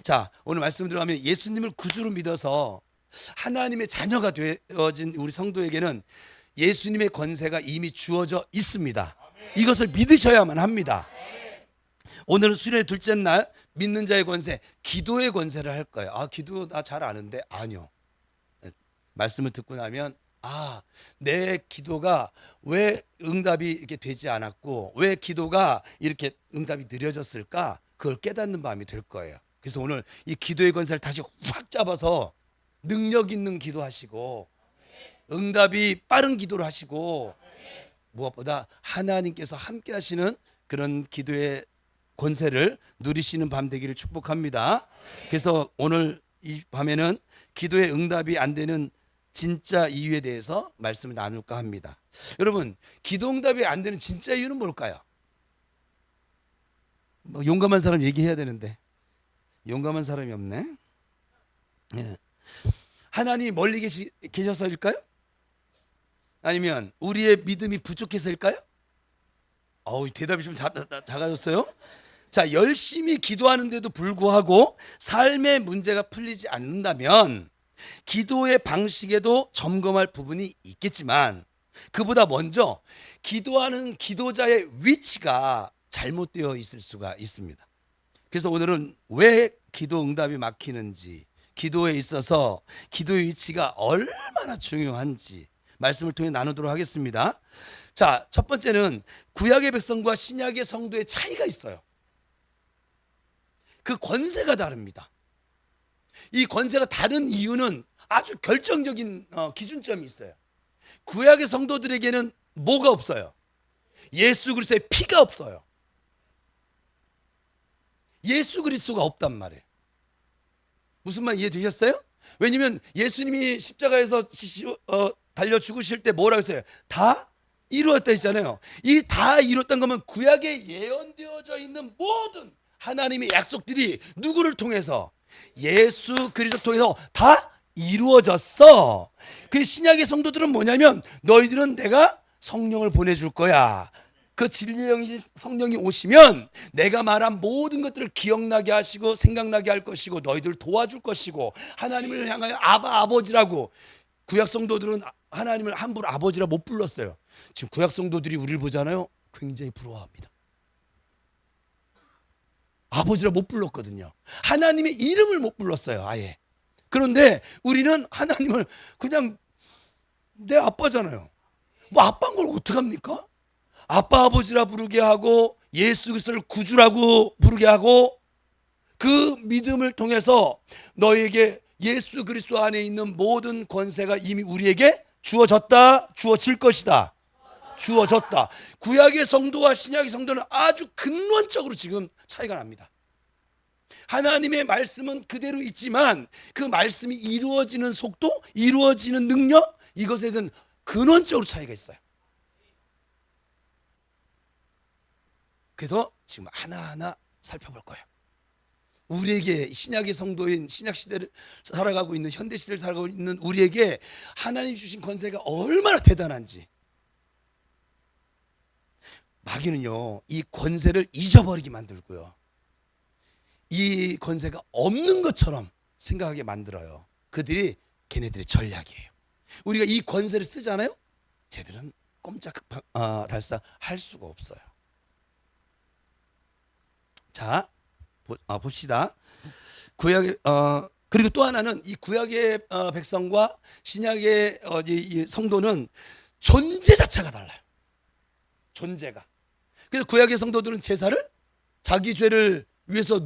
자, 오늘 말씀 들어가면 예수님을 구주로 믿어서 하나님의 자녀가 되어진 우리 성도에게는 예수님의 권세가 이미 주어져 있습니다. 이것을 믿으셔야만 합니다. 오늘은 수련의 둘째 날 믿는 자의 권세, 기도의 권세를 할 거예요. 아, 기도 나 잘 아는데. 아니요. 말씀을 듣고 나면 내 기도가 왜 응답이 이렇게 되지 않았고 왜 기도가 이렇게 응답이 느려졌을까? 그걸 깨닫는 마음이 될 거예요. 그래서 오늘 이 기도의 권세를 다시 확 잡아서 능력 있는 기도하시고 응답이 빠른 기도를 하시고 무엇보다 하나님께서 함께 하시는 그런 기도의 권세를 누리시는 밤 되기를 축복합니다. 그래서 오늘 이 밤에는 기도의 응답이 안 되는 진짜 이유에 대해서 말씀을 나눌까 합니다. 여러분, 기도 응답이 안 되는 진짜 이유는 뭘까요? 용감한 사람 얘기해야 되는데 용감한 사람이 없네. 하나님이 멀리 계셔서일까요? 아니면 우리의 믿음이 부족해서일까요? 대답이 좀 작아졌어요. 자, 열심히 기도하는데도 불구하고 삶의 문제가 풀리지 않는다면 기도의 방식에도 점검할 부분이 있겠지만 그보다 먼저 기도하는 기도자의 위치가 잘못되어 있을 수가 있습니다. 그래서 오늘은 왜 기도 응답이 막히는지, 기도에 있어서 기도의 위치가 얼마나 중요한지 말씀을 통해 나누도록 하겠습니다. 자, 첫 번째는 구약의 백성과 신약의 성도의 차이가 있어요. 그 권세가 다릅니다. 이 권세가 다른 이유는 아주 결정적인 기준점이 있어요. 구약의 성도들에게는 뭐가 없어요? 예수 그리스도의 피가 없어요. 예수 그리스도가 없단 말이에요. 무슨 말 이해되셨어요? 왜냐면 예수님이 십자가에서 달려 죽으실 때 뭐라고 했어요? 다 이루었다 했잖아요. 이 다 이뤘다는 거면 구약에 예언되어져 있는 모든 하나님의 약속들이 누구를 통해서? 예수 그리스도 통해서 다 이루어졌어. 그 신약의 성도들은 뭐냐면 너희들은 내가 성령을 보내줄 거야. 그 진리의 성령이 오시면 내가 말한 모든 것들을 기억나게 하시고 생각나게 할 것이고 너희들 도와줄 것이고 하나님을 향하여 아버지라고. 구약 성도들은 하나님을 함부로 아버지라 못 불렀어요. 지금 구약 성도들이 우리를 보잖아요. 굉장히 부러워합니다. 아버지라 못 불렀거든요. 하나님의 이름을 못 불렀어요, 아예. 그런데 우리는 하나님을 그냥 내 아빠잖아요. 뭐 아빠인 걸 어떡합니까? 아빠 아버지라 부르게 하고 예수 그리스도를 구주라고 부르게 하고 그 믿음을 통해서 너에게 예수 그리스도 안에 있는 모든 권세가 이미 우리에게 주어졌다, 주어질 것이다. 주어졌다. 구약의 성도와 신약의 성도는 아주 근원적으로 지금 차이가 납니다. 하나님의 말씀은 그대로 있지만 그 말씀이 이루어지는 속도, 이루어지는 능력, 이것에 대한 근원적으로 차이가 있어요. 그래서 지금 하나하나 살펴볼 거예요. 우리에게 신약의 성도인 신약 시대를 살아가고 있는 현대 시대를 살아가고 있는 우리에게 하나님 주신 권세가 얼마나 대단한지. 마귀는요, 이 권세를 잊어버리게 만들고요, 이 권세가 없는 것처럼 생각하게 만들어요. 그들이 걔네들의 전략이에요. 우리가 이 권세를 쓰잖아요. 쟤들은 꼼짝달싹 할 수가 없어요. 자, 봅시다. 구약의 그리고 또 하나는 이 구약의 백성과 신약의 이 성도는 존재 자체가 달라요. 존재가. 그래서 구약의 성도들은 제사를 자기 죄를 위해서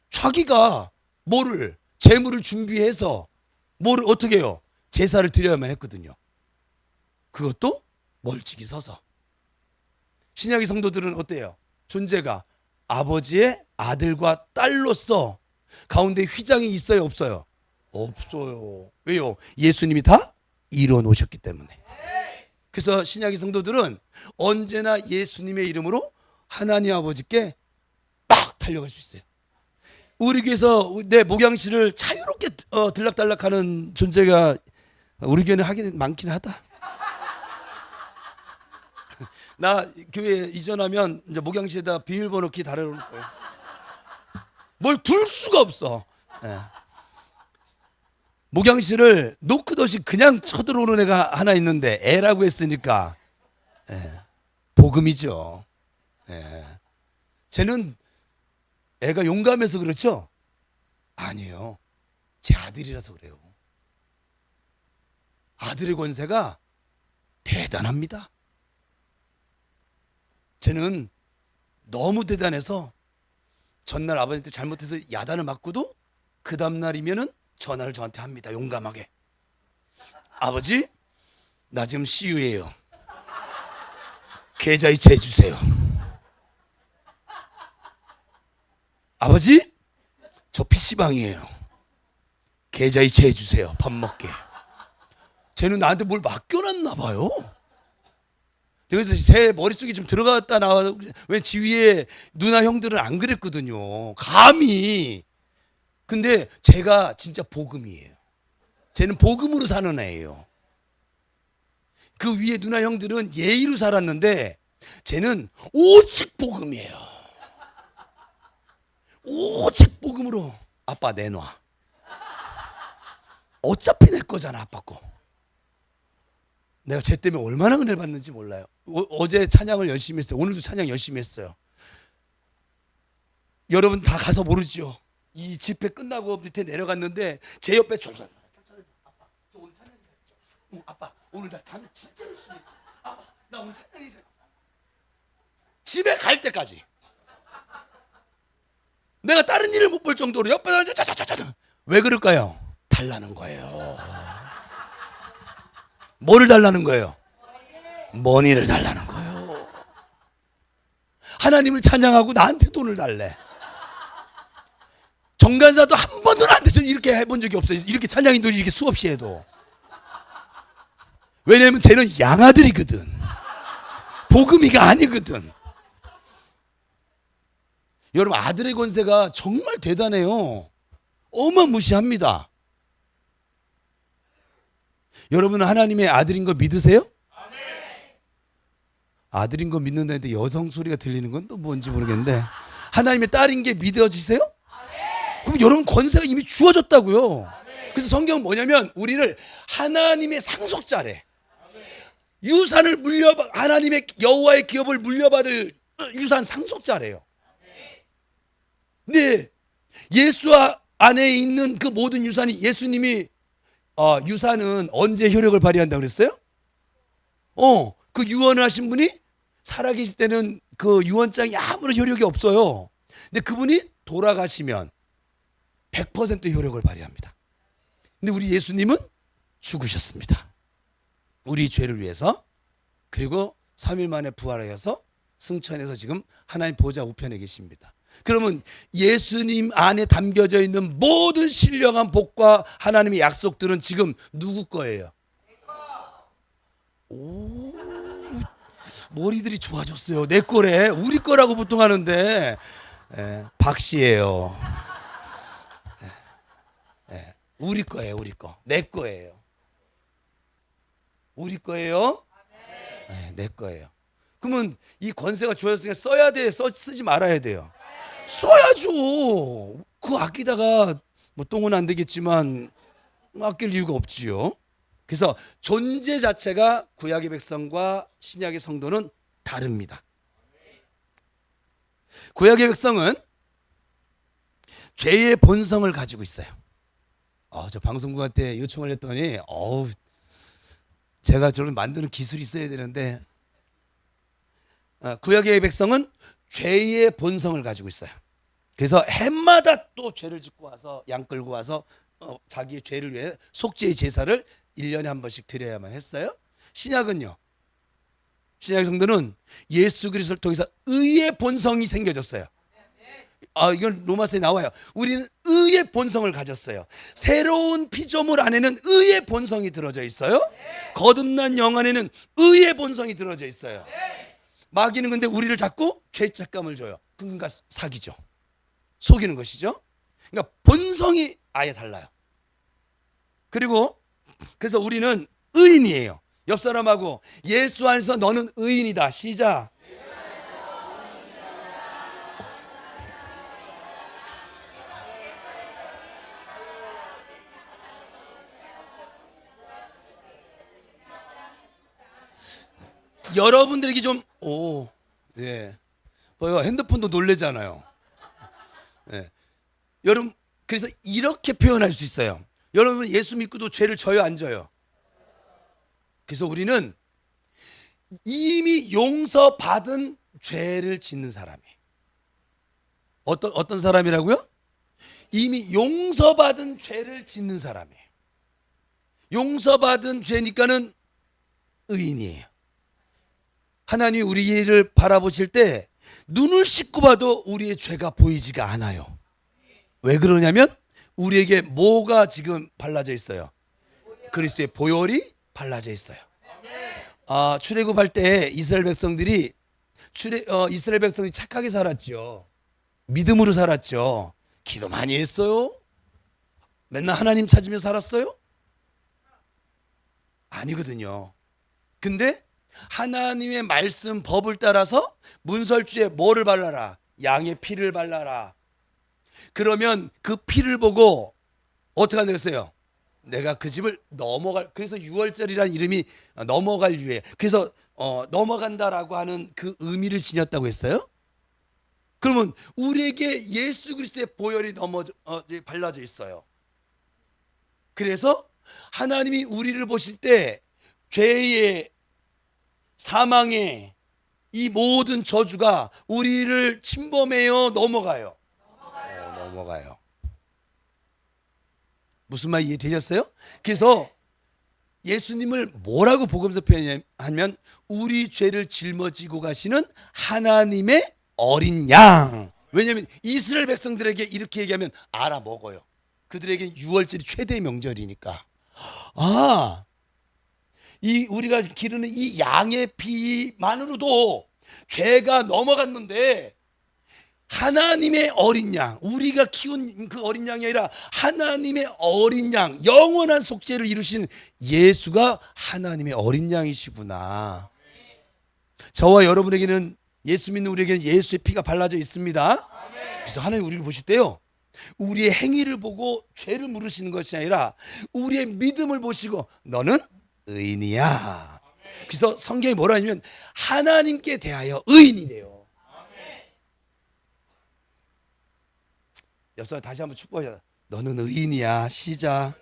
자기가 뭐를 제물을 준비해서 뭐를 어떻게 해요? 제사를 드려야만 했거든요. 그것도 멀찍이 서서. 신약의 성도들은 어때요? 존재가 아버지의 아들과 딸로서 가운데 휘장이 있어요, 없어요? 없어요. 왜요? 예수님이 다 이루어 놓으셨기 때문에. 그래서 신약의 성도들은 언제나 예수님의 이름으로 하나님 아버지께 막 달려갈 수 있어요. 우리 교회에서 내 목양실을 자유롭게 들락달락하는 존재가 우리 교회는 하긴 많긴 하다. 나 교회 이전하면 이제 목양실에다 비밀번호 키 달아놓을 거예요. 뭘 둘 수가 없어. 예. 목양실을 노크덧이 그냥 쳐들어오는 애가 하나 있는데 애라고 했으니까 복음이죠. 쟤는 애가 용감해서 그렇죠? 아니에요. 제 아들이라서 그래요. 아들의 권세가 대단합니다. 쟤는 너무 대단해서 전날 아버지한테 잘못해서 야단을 맞고도 그 다음날이면은 전화를 저한테 합니다. 용감하게. 아버지, 나 지금 CU예요. 계좌이체 해주세요. 아버지, 저 PC방이에요. 계좌이체 해주세요. 밥 먹게. 쟤는 나한테 뭘 맡겨놨나 봐요. 그래서 제 머릿속에 좀 들어갔다 나와. 왜 지위에 누나 형들은 안 그랬거든요. 감히. 근데 제가 진짜 복음이에요. 쟤는 복음으로 사는 애예요. 그 위에 누나 형들은 예의로 살았는데 쟤는 오직 복음이에요. 오직 복음으로. 아빠 내놔. 어차피 내 거잖아, 아빠 거. 내가 쟤 때문에 얼마나 은혜를 받는지 몰라요. 어제 찬양을 열심히 했어요. 오늘도 찬양 열심히 했어요. 여러분 다 가서 모르죠. 이 집회 끝나고 밑에 내려갔는데 제 옆에 아빠, 저 오늘 찬양 했죠. 아빠, 오늘 나 찬양 진짜 열심히 했죠. 아빠, 나 오늘 찬양했어요. 집에 갈 때까지 내가 다른 일을 못 볼 정도로 옆에 짜자자자. 왜 그럴까요? 달라는 거예요. 뭐를 달라는 거예요? 머니를 달라는 거예요. 하나님을 찬양하고 나한테 돈을 달래. 정간사도 한 번도 나한테 이렇게 해본 적이 없어요. 이렇게 찬양인들이 이렇게 수없이 해도. 왜냐하면 쟤는 양아들이거든. 복음이가 아니거든. 여러분, 아들의 권세가 정말 대단해요. 어마무시합니다. 여러분은 하나님의 아들인 거 믿으세요? 아들인 거 믿는다는데 여성 소리가 들리는 건 또 뭔지 모르겠는데, 하나님의 딸인 게 믿어지세요? 그럼 여러분 권세가 이미 주어졌다고요. 그래서 성경은 뭐냐면 우리를 하나님의 상속자래. 유산을 하나님의 여호와의 기업을 물려받을 유산 상속자래요. 근데 예수 안에 있는 그 모든 유산이, 예수님이 유산은 언제 효력을 발휘한다고 그랬어요? 그 유언을 하신 분이 살아계실 때는 그 유언장이 아무런 효력이 없어요. 근데 그분이 돌아가시면 100% 효력을 발휘합니다. 근데 우리 예수님은 죽으셨습니다. 우리 죄를 위해서. 그리고 3일 만에 부활하여서 승천해서 지금 하나님 보좌 우편에 계십니다. 그러면 예수님 안에 담겨져 있는 모든 신령한 복과 하나님의 약속들은 지금 누구 거예요? 오, 머리들이 좋아졌어요. 내 거래. 우리 거라고 보통 하는데 박 씨예요. 우리 거예요. 우리 거. 내 거예요. 우리 거예요? 내 거예요. 그러면 이 권세가 주어졌으니까 써야 돼? 쓰지 말아야 돼요? 써야죠. 그거 아끼다가 뭐 똥은 안 되겠지만 아낄 이유가 없지요. 그래서 존재 자체가 구약의 백성과 신약의 성도는 다릅니다. 구약의 백성은 죄의 본성을 가지고 있어요. 저 방송국한테 요청을 했더니 제가 저를 만드는 기술이 있어야 되는데, 구약의 백성은 죄의 본성을 가지고 있어요. 그래서 해마다 또 죄를 짓고 와서 양 끌고 와서 자기의 죄를 위해 속죄의 제사를 1년에 한 번씩 드려야만 했어요. 신약은요, 신약의 성도는 예수 그리스도를 통해서 의의 본성이 생겨졌어요. 이건 로마서에 나와요. 우리는 의의 본성을 가졌어요. 새로운 피조물 안에는 의의 본성이 들어져 있어요. 거듭난 영 안에는 의의 본성이 들어져 있어요. 마귀는 근데 우리를 자꾸 죄책감을 줘요. 그러니까 사기죠. 속이는 것이죠. 그러니까 본성이 아예 달라요. 그리고 그래서 우리는 의인이에요. 옆 사람하고 예수 안에서 너는 의인이다. 시작. 여러분들에게 좀 예. 봐요. 핸드폰도 놀래잖아요. 예. 여러분 그래서 이렇게 표현할 수 있어요. 여러분 예수 믿고도 죄를 져요, 안 져요? 그래서 우리는 이미 용서받은 죄를 짓는 사람이에요. 어떤 사람이라고요? 이미 용서받은 죄를 짓는 사람이에요. 용서받은 죄니까는 의인이에요. 하나님이 우리를 바라보실 때 눈을 씻고 봐도 우리의 죄가 보이지가 않아요. 왜 그러냐면 우리에게 뭐가 지금 발라져 있어요? 그리스도의 보혈이 발라져 있어요. 출애굽할 때 이스라엘 백성들이 이스라엘 백성이 착하게 살았죠. 믿음으로 살았죠. 기도 많이 했어요. 맨날 하나님 찾으며 살았어요? 아니거든요. 근데 하나님의 말씀 법을 따라서 문설주에 뭐를 발라라? 양의 피를 발라라. 그러면 그 피를 보고 어떻게 하겠어요? 내가 그 집을 넘어갈, 그래서 6월절이라는 이름이 넘어갈 유예. 그래서 넘어간다라고 하는 그 의미를 지녔다고 했어요. 그러면 우리에게 예수 그리스도의 보혈이 발라져 있어요. 그래서 하나님이 우리를 보실 때 죄의, 사망의 이 모든 저주가 우리를 침범해요, 넘어가요? 넘어가요. 무슨 말 이해되셨어요? 그래서 예수님을 뭐라고 복음서 표현하면 우리 죄를 짊어지고 가시는 하나님의 어린 양. 왜냐하면 이스라엘 백성들에게 이렇게 얘기하면 알아먹어요. 그들에게 6월절이 최대의 명절이니까. 이 우리가 기르는 이 양의 피만으로도 죄가 넘어갔는데 하나님의 어린 양, 우리가 키운 그 어린 양이 아니라 하나님의 어린 양, 영원한 속죄를 이루시는 예수가 하나님의 어린 양이시구나. 저와 여러분에게는, 예수 믿는 우리에게는 예수의 피가 발라져 있습니다. 그래서 하나님 우리를 보실 때요, 우리의 행위를 보고 죄를 물으시는 것이 아니라 우리의 믿음을 보시고 너는 의인이야. 그래서 성경이 뭐라 하냐면 하나님께 대하여 의인이래요. 옆사람 다시 한번 축복하자. 너는 의인이야. 시작.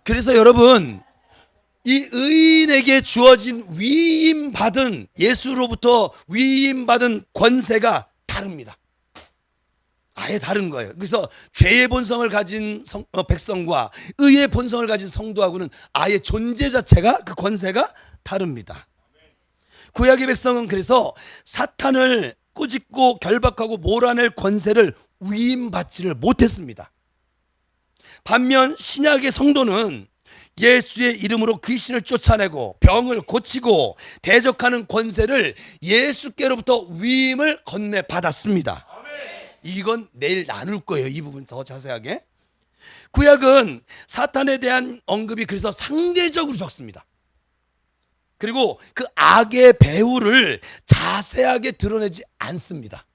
그래서 여러분, 이 의인에게 주어진 위임받은, 예수로부터 위임받은 권세가 다릅니다. 아예 다른 거예요. 그래서 죄의 본성을 가진 백성과 의의 본성을 가진 성도하고는 아예 존재 자체가, 그 권세가 다릅니다. 구약의 백성은 그래서 사탄을 꾸짖고 결박하고 몰아낼 권세를 위임받지를 못했습니다. 반면 신약의 성도는 예수의 이름으로 귀신을 쫓아내고 병을 고치고 대적하는 권세를 예수께로부터 위임을 건네받았습니다. 이건 내일 나눌 거예요. 이 부분 더 자세하게. 구약은 사탄에 대한 언급이 그래서 상대적으로 적습니다. 그리고 그 악의 배후를 자세하게 드러내지 않습니다.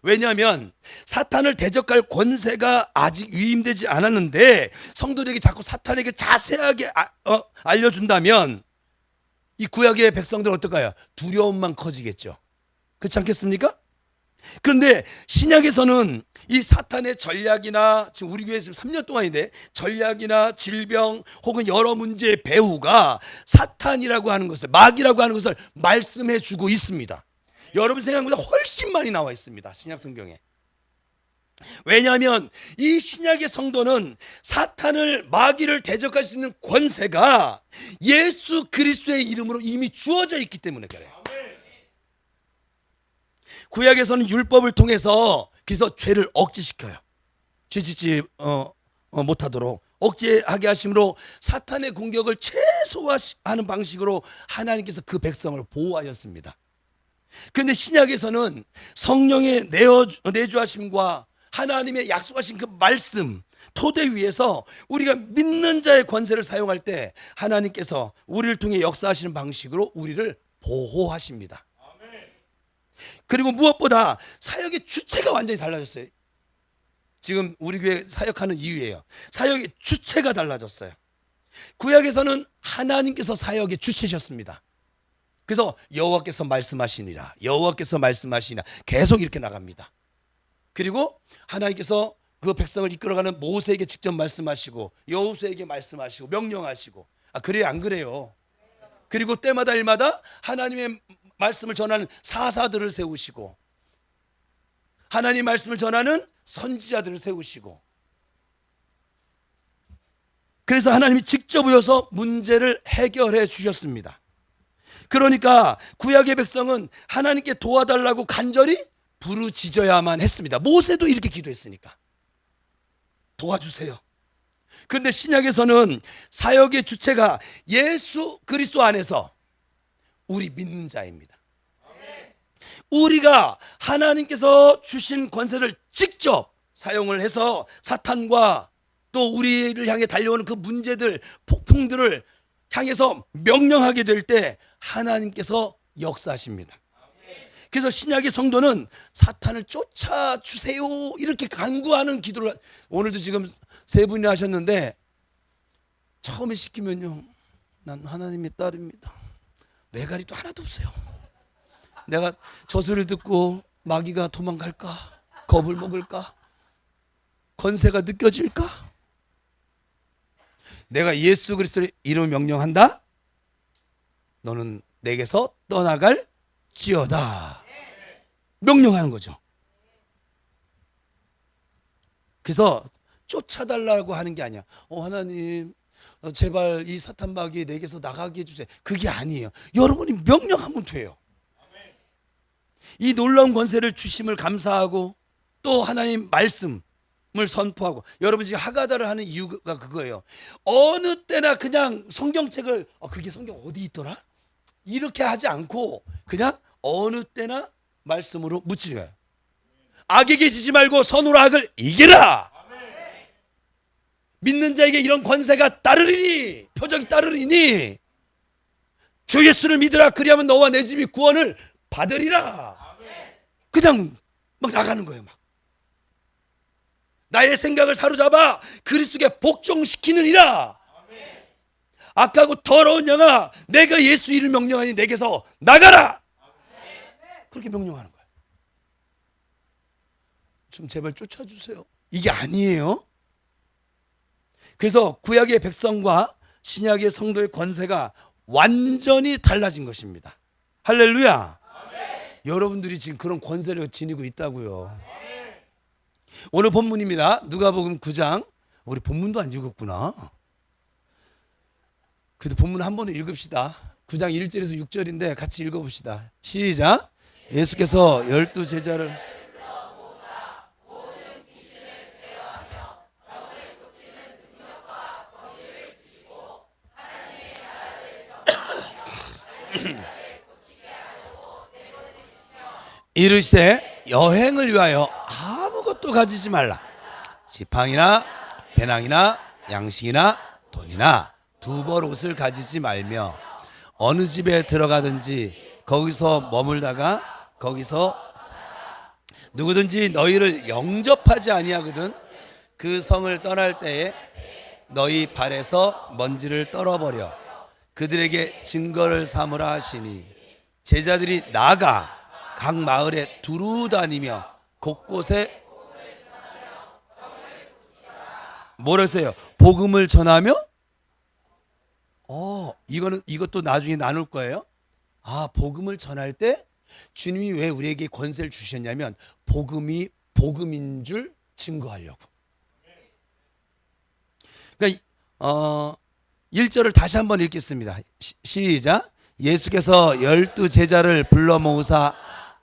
왜냐하면 사탄을 대적할 권세가 아직 위임되지 않았는데 성도들에게 자꾸 사탄에게 자세하게 알려준다면 이 구약의 백성들은 어떨까요? 두려움만 커지겠죠. 그렇지 않겠습니까? 그런데 신약에서는 이 사탄의 전략이나, 지금 우리 교회 지금 3년 동안인데 전략이나 질병 혹은 여러 문제의 배후가 사탄이라고 하는 것을, 마귀라고 하는 것을 말씀해 주고 있습니다. 여러분 생각보다 훨씬 많이 나와 있습니다. 신약 성경에. 왜냐하면 이 신약의 성도는 사탄을, 마귀를 대적할 수 있는 권세가 예수 그리스도의 이름으로 이미 주어져 있기 때문에 그래요. 구약에서는 율법을 통해서 그래서 죄를 억제시켜요. 죄 짓지 못하도록 억제하게 하심으로 사탄의 공격을 최소화하는 방식으로 하나님께서 그 백성을 보호하셨습니다. 그런데 신약에서는 성령의 내주하심과 하나님의 약속하신 그 말씀 토대 위에서 우리가 믿는 자의 권세를 사용할 때 하나님께서 우리를 통해 역사하시는 방식으로 우리를 보호하십니다. 그리고 무엇보다 사역의 주체가 완전히 달라졌어요. 지금 우리 교회 사역하는 이유예요. 사역의 주체가 달라졌어요. 구약에서는 하나님께서 사역의 주체셨습니다. 그래서 여호와께서 말씀하시니라, 여호와께서 말씀하시니라 계속 이렇게 나갑니다. 그리고 하나님께서 그 백성을 이끌어가는 모세에게 직접 말씀하시고 여호수아에게 말씀하시고 명령하시고, 그래요 안 그래요? 그리고 때마다 일마다 하나님의 말씀을 전하는 사사들을 세우시고 하나님 말씀을 전하는 선지자들을 세우시고, 그래서 하나님이 직접 오셔서 문제를 해결해 주셨습니다. 그러니까 구약의 백성은 하나님께 도와달라고 간절히 부르짖어야만 했습니다. 모세도 이렇게 기도했으니까 도와주세요. 그런데 신약에서는 사역의 주체가 예수 그리스도 안에서 우리 믿는 자입니다. 우리가 하나님께서 주신 권세를 직접 사용을 해서 사탄과 또 우리를 향해 달려오는 그 문제들, 폭풍들을 향해서 명령하게 될 때 하나님께서 역사하십니다. 그래서 신약의 성도는 사탄을 쫓아주세요 이렇게 간구하는 기도를, 오늘도 지금 세 분이 하셨는데, 처음에 시키면요, 난 하나님의 딸입니다, 매가리도 하나도 없어요. 내가 저 소리를 듣고 마귀가 도망갈까, 겁을 먹을까, 권세가 느껴질까? 내가 예수 그리스도의 이름을 명령한다, 너는 내게서 떠나갈지어다, 명령하는 거죠. 그래서 쫓아달라고 하는 게 아니야. 하나님 제발 이 사탄 마귀 내게서 나가게 해주세요, 그게 아니에요. 여러분이 명령하면 돼요. 이 놀라운 권세를 주심을 감사하고 또 하나님 말씀을 선포하고, 여러분 지금 하가다를 하는 이유가 그거예요. 어느 때나 그냥 성경책을 그게 성경 어디 있더라? 이렇게 하지 않고 그냥 어느 때나 말씀으로 묻히는 거예요. 악에게 지지 말고 선으로 악을 이기라. 믿는 자에게 이런 권세가 따르리니, 표적이 따르리니 주 예수를 믿으라, 그리하면 너와 내 집이 구원을 받으리라. 그냥 막 나가는 거예요. 막 나의 생각을 사로잡아 그리스도께 복종시키느니라. 악하고 더러운 영아, 내가 예수 이름을 명령하니 내게서 나가라. 그렇게 명령하는 거예요. 좀 제발 쫓아주세요, 이게 아니에요. 그래서 구약의 백성과 신약의 성도의 권세가 완전히 달라진 것입니다. 할렐루야. 여러분들이 지금 그런 권세를 지니고 있다고요. 오늘 본문입니다. 누가복음 9장. 우리 본문도 안 읽었구나. 그래도 본문 한 번은 읽읍시다. 9장 1절에서 6절인데 같이 읽어봅시다. 시작. 예수께서 12 제자를 이르시되 여행을 위하여 아무것도 가지지 말라. 지팡이나 배낭이나 양식이나 돈이나 두벌 옷을 가지지 말며 어느 집에 들어가든지 거기서 머물다가 거기서 누구든지 너희를 영접하지 아니하거든 그 성을 떠날 때에 너희 발에서 먼지를 떨어버려 그들에게 증거를 삼으라 하시니, 제자들이 나가 각 마을에 두루 다니며 곳곳에 뭐라 했어요? 복음을 전하며. 이것도 나중에 나눌 거예요. 복음을 전할 때 주님이 왜 우리에게 권세를 주셨냐면 복음이 복음인 줄 증거하려고. 그러니까 1절을 다시 한번 읽겠습니다. 시작. 예수께서 12 제자를 불러 모으사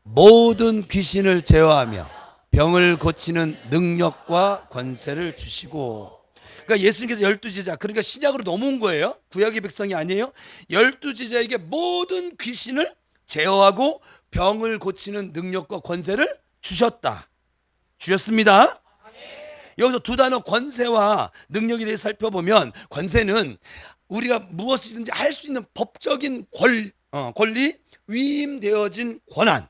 모든 귀신을 제어하며 병을 고치는 능력과 권세를 주시고. 그러니까 예수님께서 12 제자, 그러니까 신약으로 넘어온 거예요. 구약의 백성이 아니에요. 12 제자에게 모든 귀신을 제어하고 병을 고치는 능력과 권세를 주셨습니다. 여기서 두 단어 권세와 능력에 대해 살펴보면, 권세는 우리가 무엇이든지 할 수 있는 법적인 권리, 위임되어진 권한.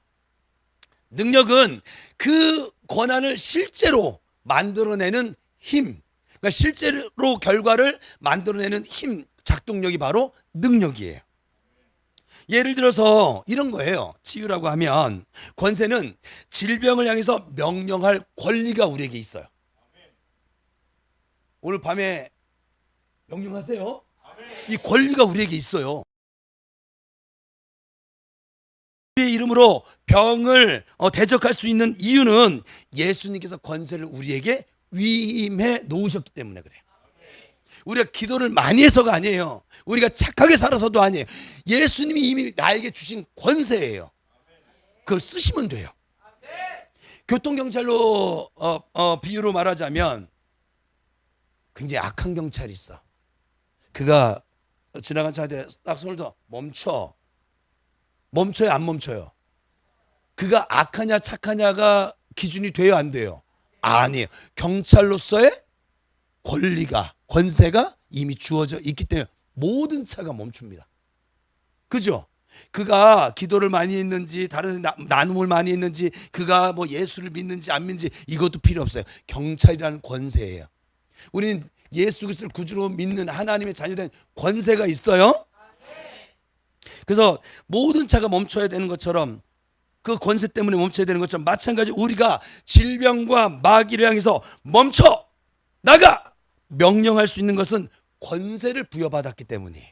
능력은 그 권한을 실제로 만들어내는 힘, 그러니까 실제로 결과를 만들어내는 힘, 작동력이 바로 능력이에요. 예를 들어서 이런 거예요. 치유라고 하면 권세는 질병을 향해서 명령할 권리가 우리에게 있어요. 오늘 밤에 명령하세요. 이 권리가 우리에게 있어요. 우리의 이름으로 병을 대적할 수 있는 이유는 예수님께서 권세를 우리에게 위임해 놓으셨기 때문에 그래요. 우리가 기도를 많이 해서가 아니에요. 우리가 착하게 살아서도 아니에요. 예수님이 이미 나에게 주신 권세예요. 그걸 쓰시면 돼요. 교통경찰로 비유로 말하자면 굉장히 악한 경찰이 있어. 그가 지나간 차한테 딱 손을 더 멈춰. 멈춰요, 안 멈춰요? 그가 악하냐 착하냐가 기준이 돼요, 안 돼요? 아니에요. 경찰로서의 권세가 이미 주어져 있기 때문에 모든 차가 멈춥니다. 그죠? 그가 기도를 많이 했는지 다른 나눔을 많이 했는지 그가 뭐 예수를 믿는지 안 믿는지 이것도 필요 없어요. 경찰이라는 권세예요. 우리는 예수 그리스도를 구주로 믿는 하나님의 자녀된 권세가 있어요. 그래서 모든 차가 멈춰야 되는 것처럼 그 권세 때문에 멈춰야 되는 것처럼 마찬가지 우리가 질병과 마귀를 향해서 멈춰 나가 명령할 수 있는 것은 권세를 부여받았기 때문이에요.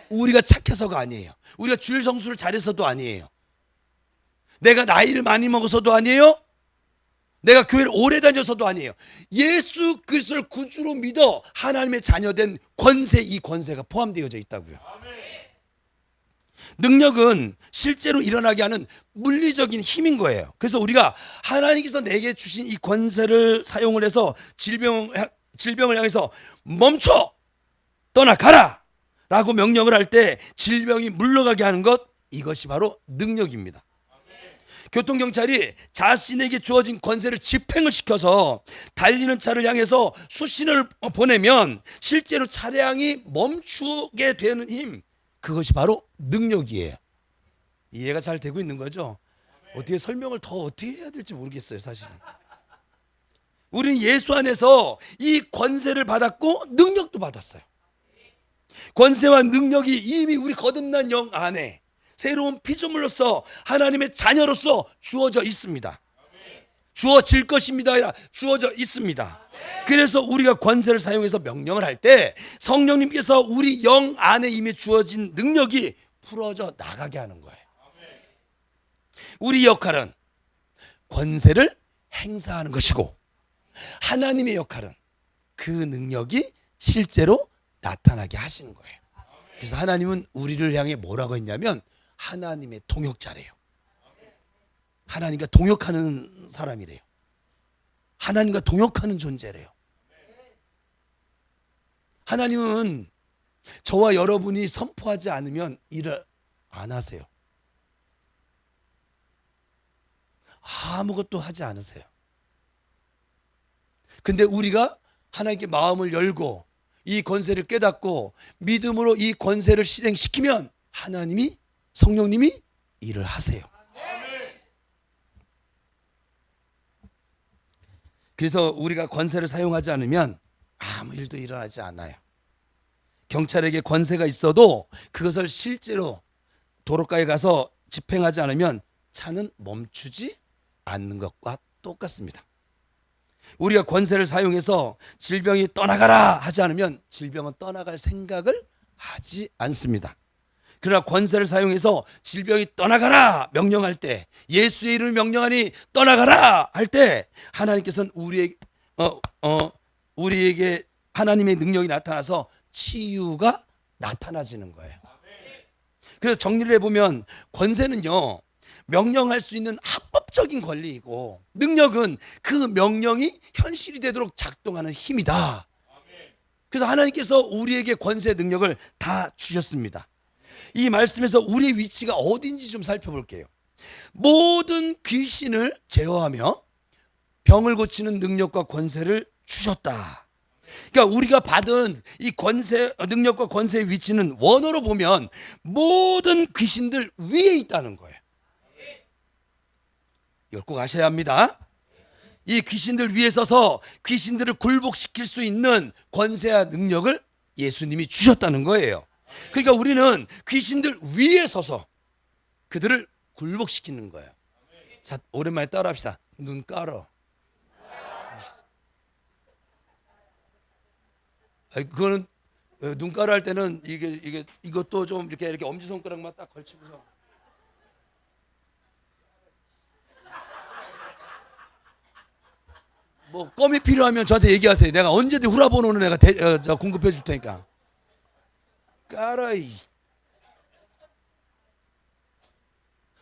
우리가 착해서가 아니에요. 우리가 주일 성수를 잘해서도 아니에요. 내가 나이를 많이 먹어서도 아니에요. 내가 교회를 오래 다녀서도 아니에요. 예수 그리스도를 구주로 믿어 하나님의 자녀된 권세, 이 권세가 포함되어져 있다고요. 능력은 실제로 일어나게 하는 물리적인 힘인 거예요. 그래서 우리가 하나님께서 내게 주신 이 권세를 사용을 해서 질병을 향해서 멈춰 떠나가라 라고 명령을 할 때 질병이 물러가게 하는 것, 이것이 바로 능력입니다. 교통경찰이 자신에게 주어진 권세를 집행을 시켜서 달리는 차를 향해서 수신을 보내면 실제로 차량이 멈추게 되는 힘, 그것이 바로 능력이에요. 이해가 잘 되고 있는 거죠? 어떻게 설명을 더 어떻게 해야 될지 모르겠어요, 사실은. 우리는 예수 안에서 이 권세를 받았고 능력도 받았어요. 권세와 능력이 이미 우리 거듭난 영 안에 새로운 피조물로서 하나님의 자녀로서 주어져 있습니다. 주어질 것입니다. 아니라 주어져 있습니다. 그래서 우리가 권세를 사용해서 명령을 할 때 성령님께서 우리 영 안에 이미 주어진 능력이 풀어져 나가게 하는 거예요. 우리 역할은 권세를 행사하는 것이고 하나님의 역할은 그 능력이 실제로 나타나게 하시는 거예요. 그래서 하나님은 우리를 향해 뭐라고 했냐면 하나님의 동역자래요. 하나님과 동역하는 사람이래요. 하나님과 동역하는 존재래요. 하나님은 저와 여러분이 선포하지 않으면 일을 안 하세요. 아무것도 하지 않으세요. 근데 우리가 하나님께 마음을 열고 이 권세를 깨닫고 믿음으로 이 권세를 실행시키면 하나님이, 성령님이 일을 하세요. 그래서 우리가 권세를 사용하지 않으면 아무 일도 일어나지 않아요. 경찰에게 권세가 있어도 그것을 실제로 도로가에 가서 집행하지 않으면 차는 멈추지 않는 것과 똑같습니다. 우리가 권세를 사용해서 질병이 떠나가라 하지 않으면 질병은 떠나갈 생각을 하지 않습니다. 그러나 권세를 사용해서 질병이 떠나가라 명령할 때, 예수의 이름을 명령하니 떠나가라 할 때 하나님께서는 우리에게 하나님의 능력이 나타나서 치유가 나타나지는 거예요. 그래서 정리를 해보면 권세는요, 명령할 수 있는 합법적인 권리이고 능력은 그 명령이 현실이 되도록 작동하는 힘이다. 그래서 하나님께서 우리에게 권세 능력을 다 주셨습니다. 이 말씀에서 우리의 위치가 어딘지 좀 살펴볼게요. 모든 귀신을 제어하며 병을 고치는 능력과 권세를 주셨다. 그러니까 우리가 받은 이 권세, 능력과 권세의 위치는 원어로 보면 모든 귀신들 위에 있다는 거예요. 이걸 꼭 아셔야 합니다. 이 귀신들 위에 서서 귀신들을 굴복시킬 수 있는 권세와 능력을 예수님이 주셨다는 거예요. 그러니까 우리는 귀신들 위에 서서 그들을 굴복시키는 거예요. 자, 오랜만에 따라합시다. 눈 깔어. 그거는 눈 깔아 할 때는 이것도 좀 이렇게 엄지손가락만 딱 걸치고서 뭐 껌이 필요하면 저한테 얘기하세요. 내가 언제든 후라번호는 내가 공급해 줄 테니까. 깔아.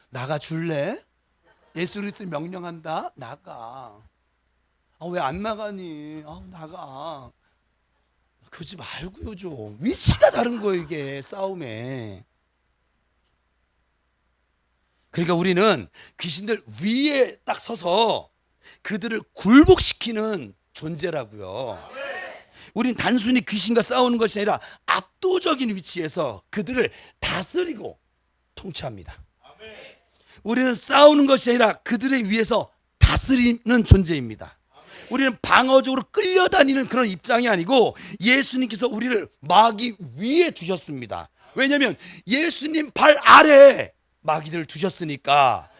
나가 줄래? 예수 그리스도 명령한다. 나가. 왜 안 나가니? 나가. 그러지 말고요 좀. 위치가 다른 거예요 이게 싸움에. 그러니까 우리는 귀신들 위에 딱 서서 그들을 굴복시키는 존재라고요. 우린 단순히 귀신과 싸우는 것이 아니라 압도적인 위치에서 그들을 다스리고 통치합니다. 우리는 싸우는 것이 아니라 그들의 위에서 다스리는 존재입니다. 우리는 방어적으로 끌려다니는 그런 입장이 아니고 예수님께서 우리를 마귀 위에 두셨습니다. 왜냐하면 예수님 발 아래에 마귀들을 두셨으니까.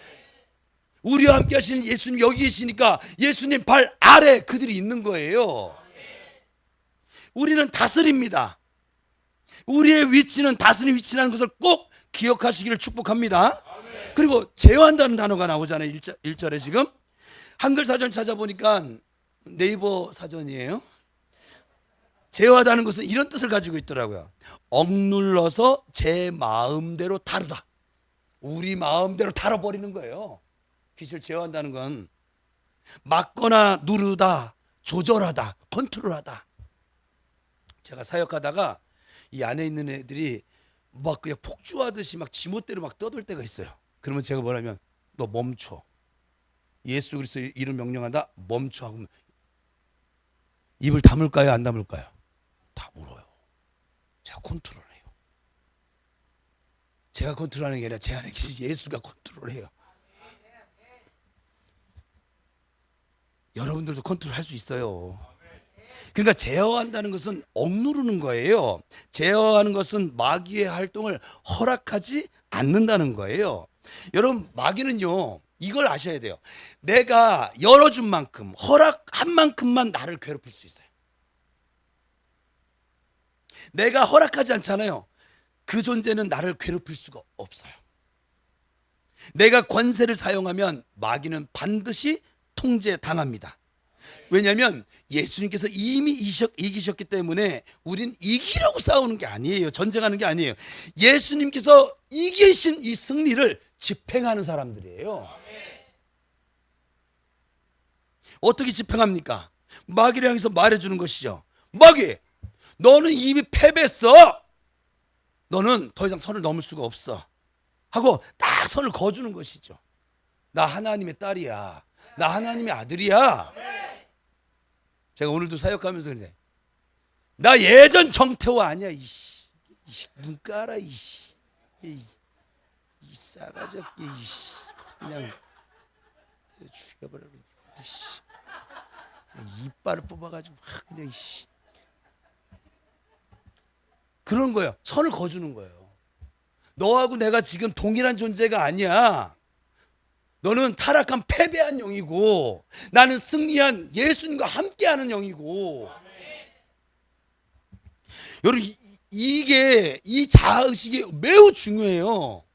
우리와 함께 하시는 예수님 여기 계시니까 예수님 발 아래 그들이 있는 거예요. 우리는 다스립니다. 우리의 위치는 다스리는 위치라는 것을 꼭 기억하시기를 축복합니다. 그리고 제어한다는 단어가 나오잖아요. 1절에 지금 한글 사전 찾아보니까 네이버 사전이에요. 제어하다는 것은 이런 뜻을 가지고 있더라고요. 억눌러서 제 마음대로 다루다. 우리 마음대로 다뤄버리는 거예요. 귀신을 제어한다는 건 막거나 누르다, 조절하다, 컨트롤하다. 제가 사역하다가 이 안에 있는 애들이 막 그냥 폭주하듯이 막 지멋대로 막 떠들 때가 있어요. 그러면 제가 뭐라면 너 멈춰. 예수 그리스도 이름 명령한다. 멈춰 하고 입을 다물까요? 안 다물까요? 다물어요. 제가 컨트롤해요. 제가 컨트롤하는 게 아니라 제 안에 계신 예수가 컨트롤해요. 여러분들도 컨트롤할 수 있어요. 그러니까 제어한다는 것은 억누르는 거예요. 제어하는 것은 마귀의 활동을 허락하지 않는다는 거예요. 여러분 마귀는요 이걸 아셔야 돼요. 내가 열어준 만큼 허락한 만큼만 나를 괴롭힐 수 있어요. 내가 허락하지 않잖아요. 그 존재는 나를 괴롭힐 수가 없어요. 내가 권세를 사용하면 마귀는 반드시 통제당합니다. 왜냐하면 예수님께서 이미 이기셨기 때문에 우린 이기려고 싸우는 게 아니에요. 전쟁하는 게 아니에요. 예수님께서 이기신 이 승리를 집행하는 사람들이에요. 어떻게 집행합니까? 마귀를 향해서 말해주는 것이죠. 마귀, 너는 이미 패배했어. 너는 더 이상 선을 넘을 수가 없어 하고 딱 선을 그어주는 것이죠. 나 하나님의 딸이야. 나 하나님의 아들이야. 제가 오늘도 사역하면서 그래. 나 예전 정태호 아니야. 눈 깔아. 이 싸가지 없게 그냥 죽여버려. 이빨을 뽑아가지고 그냥 그런 거예요. 선을 그어주는 거예요. 너하고 내가 지금 동일한 존재가 아니야. 너는 타락한 패배한 영이고 나는 승리한 예수님과 함께하는 영이고. 여러분 이게 이 자아의식이 매우 중요해요.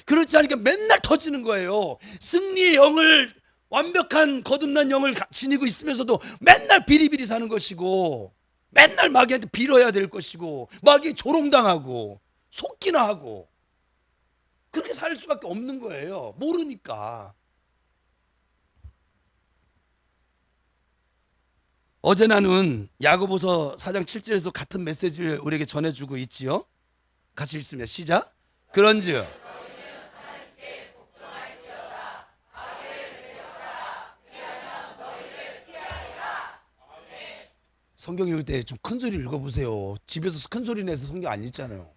그렇지 않으니까 맨날 터지는 거예요. 승리의 영을 완벽한 거듭난 영을 지니고 있으면서도 맨날 비리비리 사는 것이고 맨날 마귀한테 빌어야 될 것이고 마귀에 조롱당하고 속기나 하고 그렇게 살 수밖에 없는 거예요. 모르니까. 어제 나눈 야고보서 4장 7절에서 같은 메시지를 우리에게 전해주고 있지요. 같이 읽습니다. 시작. 그런즉 성경 읽을 때 좀 큰 소리 읽어보세요. 집에서 큰 소리 내서 성경 안 읽잖아요.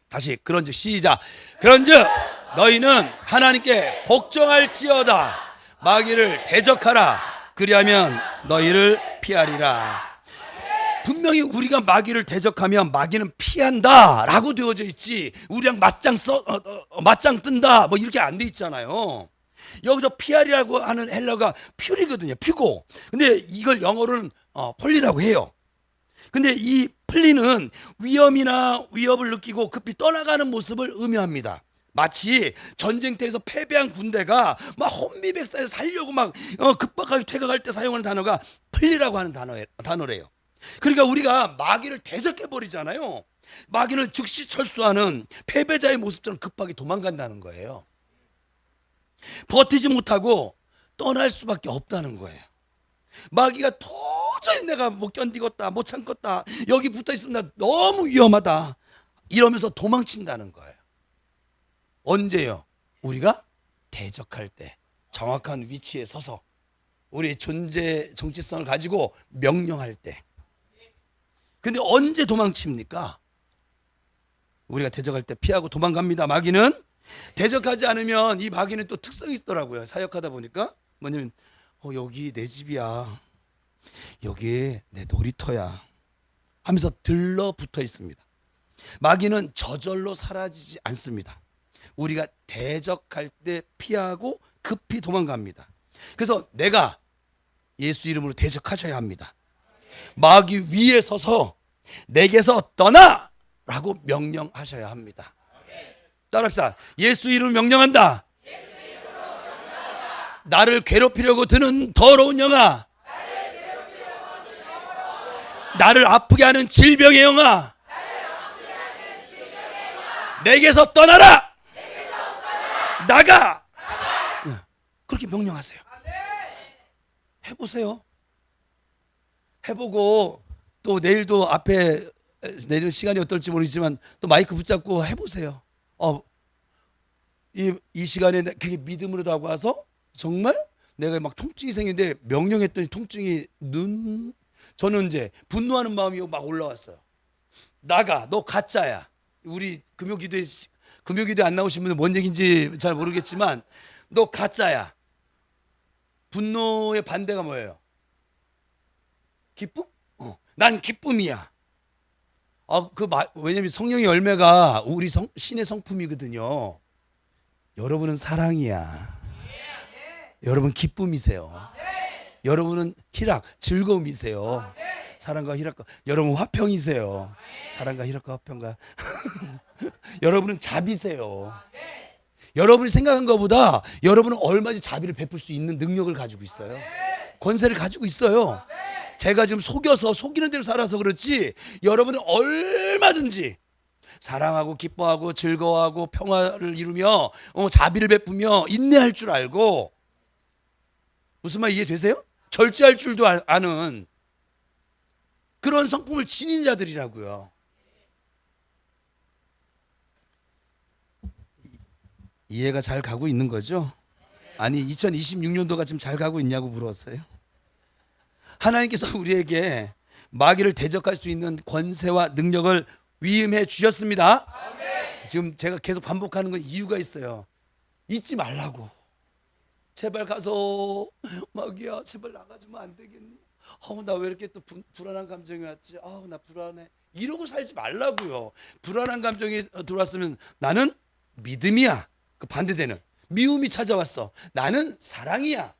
다시 그런즉 시작. 그런즉 너희는 하나님께 복종할지어다. 마귀를 대적하라. 그리하면 너희를 피하리라. 분명히 우리가 마귀를 대적하면 마귀는 피한다라고 되어져 있지, 우리랑 맞짱 뜬다 뭐 이렇게 안 돼 있잖아요. 여기서 피하리라고 하는 헬라가 퓨리거든요. 퓨고. 근데 이걸 영어로는 폴리라고 해요. 근데 이 플리는 위험이나 위협을 느끼고 급히 떠나가는 모습을 의미합니다. 마치 전쟁터에서 패배한 군대가 막 혼비백산에 살려고 막 급박하게 퇴각할 때 사용하는 단어가 플리라고 하는 단어래요. 그러니까 우리가 마귀를 대적해 버리잖아요. 마귀는 즉시 철수하는 패배자의 모습처럼 급하게 도망간다는 거예요. 버티지 못하고 떠날 수밖에 없다는 거예요. 마귀가 도저히 내가 못 견디겠다, 못 참겠다, 여기 붙어 있으면 나 너무 위험하다 이러면서 도망친다는 거예요. 언제요? 우리가 대적할 때, 정확한 위치에 서서 우리 존재 정체성을 가지고 명령할 때. 근데 언제 도망칩니까? 우리가 대적할 때 피하고 도망갑니다. 마귀는 대적하지 않으면, 이 마귀는 또 특성이 있더라고요. 사역하다 보니까 뭐냐면 여기 내 집이야, 여기 내 놀이터야 하면서 들러붙어 있습니다. 마귀는 저절로 사라지지 않습니다. 우리가 대적할 때 피하고 급히 도망갑니다. 그래서 내가 예수 이름으로 대적하셔야 합니다. 마귀 위에 서서 내게서 떠나! 라고 명령하셔야 합니다. 따라합시다. 예수 이름으로 명령한다. 나를 괴롭히려고 드는 더러운 영아, 나를 아프게 하는 질병의 영아, 내게서 떠나라! 나가! 그렇게 명령하세요. 해보세요. 해보고 또 내일도 앞에 내일 시간이 어떨지 모르겠지만 또 마이크 붙잡고 해보세요. 이 시간에 그게 믿음으로 다가와서 정말 내가 막 통증이 생기는데 명령했더니 통증이 저는 이제 분노하는 마음이 막 올라왔어요. 나가, 너 가짜야. 우리 금요기도에 안 나오신 분들 뭔 얘기인지 잘 모르겠지만 너 가짜야. 분노의 반대가 뭐예요? 기쁨? 난 기쁨이야. 왜냐면 성령의 열매가 우리 신의 성품이거든요. 여러분은 사랑이야. 여러분 기쁨이세요. 여러분은 희락, 즐거움이세요. 사랑과 희락과, 여러분 화평이세요. 사랑과 희락과 화평과 여러분은 자비세요. 여러분이 생각한 것보다 여러분은 얼마든지 자비를 베풀 수 있는 능력을 가지고 있어요. 권세를 가지고 있어요. 제가 지금 속이는 대로 살아서 그렇지, 여러분은 얼마든지 사랑하고 기뻐하고 즐거워하고 평화를 이루며 자비를 베푸며 인내할 줄 알고, 무슨 말 이해되세요? 절제할 줄도 아는 그런 성품을 지닌 자들이라고요. 이해가 잘 가고 있는 거죠? 아니 2026년도가 지금 잘 가고 있냐고 물었어요. 하나님께서 우리에게 마귀를 대적할 수 있는 권세와 능력을 위임해 주셨습니다. 지금 제가 계속 반복하는 건 이유가 있어요. 잊지 말라고. 제발 가서 마귀야 제발 나가주면 안 되겠니? 나 왜 이렇게 또 불안한 감정이 왔지? 나 불안해. 이러고 살지 말라고요. 불안한 감정이 들어왔으면 나는 믿음이야. 그 반대되는 미움이 찾아왔어. 나는 사랑이야.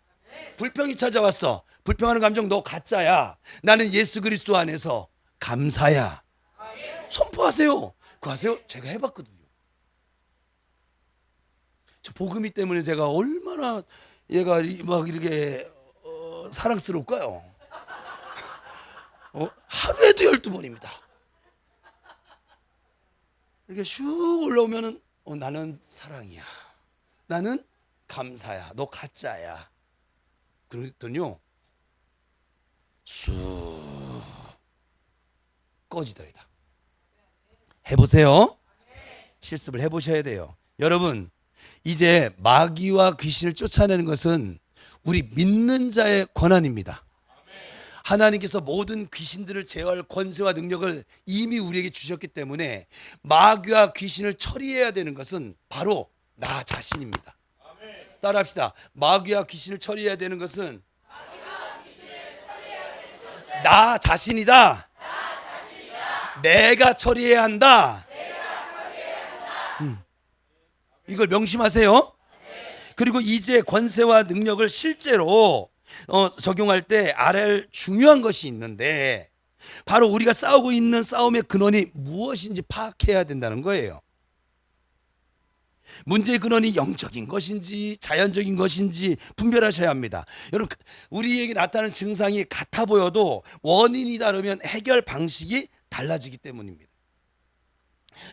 불평이 찾아왔어. 불평하는 감정 너 가짜야. 나는 예수 그리스도 안에서 감사야. 선포하세요. 그거 아세요? 제가 해봤거든요. 저 복음이 때문에 제가 얼마나 얘가 막 이렇게 사랑스러울까요? 하루에도 12번입니다. 이렇게 슉 올라오면은 나는 사랑이야. 나는 감사야. 너 가짜야. 그랬더니요 쑥 꺼지더이다. 해보세요. 실습을 해보셔야 돼요. 여러분, 이제 마귀와 귀신을 쫓아내는 것은 우리 믿는 자의 권한입니다. 하나님께서 모든 귀신들을 제어할 권세와 능력을 이미 우리에게 주셨기 때문에 마귀와 귀신을 처리해야 되는 것은 바로 나 자신입니다. 따라합시다. 마귀와 귀신을 처리해야 되는 것은 나 자신이다. 내가 처리해야 한다. 이걸 명심하세요. 그리고 이제 권세와 능력을 실제로 적용할 때 알아야 중요한 것이 있는데, 바로 우리가 싸우고 있는 싸움의 근원이 무엇인지 파악해야 된다는 거예요. 문제의 근원이 영적인 것인지 자연적인 것인지 분별하셔야 합니다. 여러분, 우리에게 나타나는 증상이 같아 보여도 원인이 다르면 해결 방식이 달라지기 때문입니다.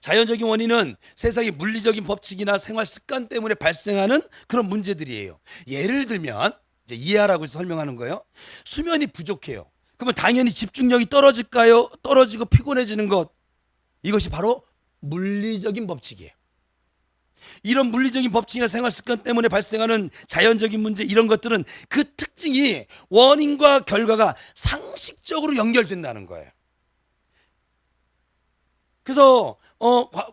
자연적인 원인은 세상의 물리적인 법칙이나 생활 습관 때문에 발생하는 그런 문제들이에요. 예를 들면, 이제 이해하라고 설명하는 거예요. 수면이 부족해요. 그러면 당연히 집중력이 떨어질까요? 떨어지고 피곤해지는 것, 이것이 바로 물리적인 법칙이에요. 이런 물리적인 법칙이나 생활 습관 때문에 발생하는 자연적인 문제, 이런 것들은 그 특징이 원인과 결과가 상식적으로 연결된다는 거예요. 그래서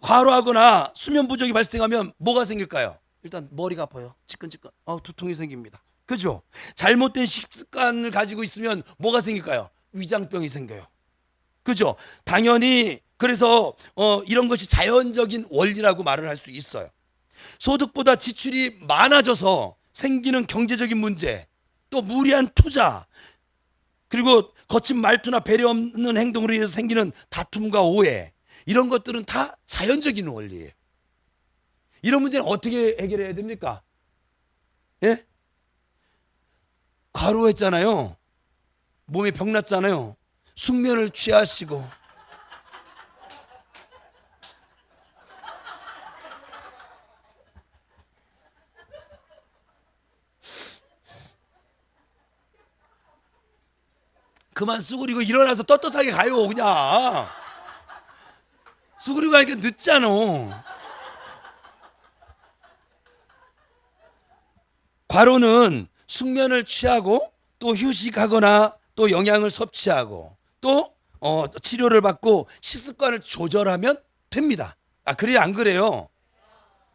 과로하거나 수면 부족이 발생하면 뭐가 생길까요? 일단 머리가 아파요. 지끈지끈. 두통이 생깁니다. 그죠? 잘못된 식습관을 가지고 있으면 뭐가 생길까요? 위장병이 생겨요. 그죠? 당연히 그래서 이런 것이 자연적인 원리라고 말을 할 수 있어요. 소득보다 지출이 많아져서 생기는 경제적인 문제, 또 무리한 투자, 그리고 거친 말투나 배려 없는 행동으로 인해서 생기는 다툼과 오해, 이런 것들은 다 자연적인 원리예요. 이런 문제는 어떻게 해결해야 됩니까? 예? 과로했잖아요. 몸에 병났잖아요. 숙면을 취하시고, 그만 수그리고 일어나서 떳떳하게 가요. 그냥 수그리고 가니까 늦잖아. 과로는 숙면을 취하고 또 휴식하거나 또 영양을 섭취하고 또 치료를 받고 식습관을 조절하면 됩니다. 그래요, 안 그래요?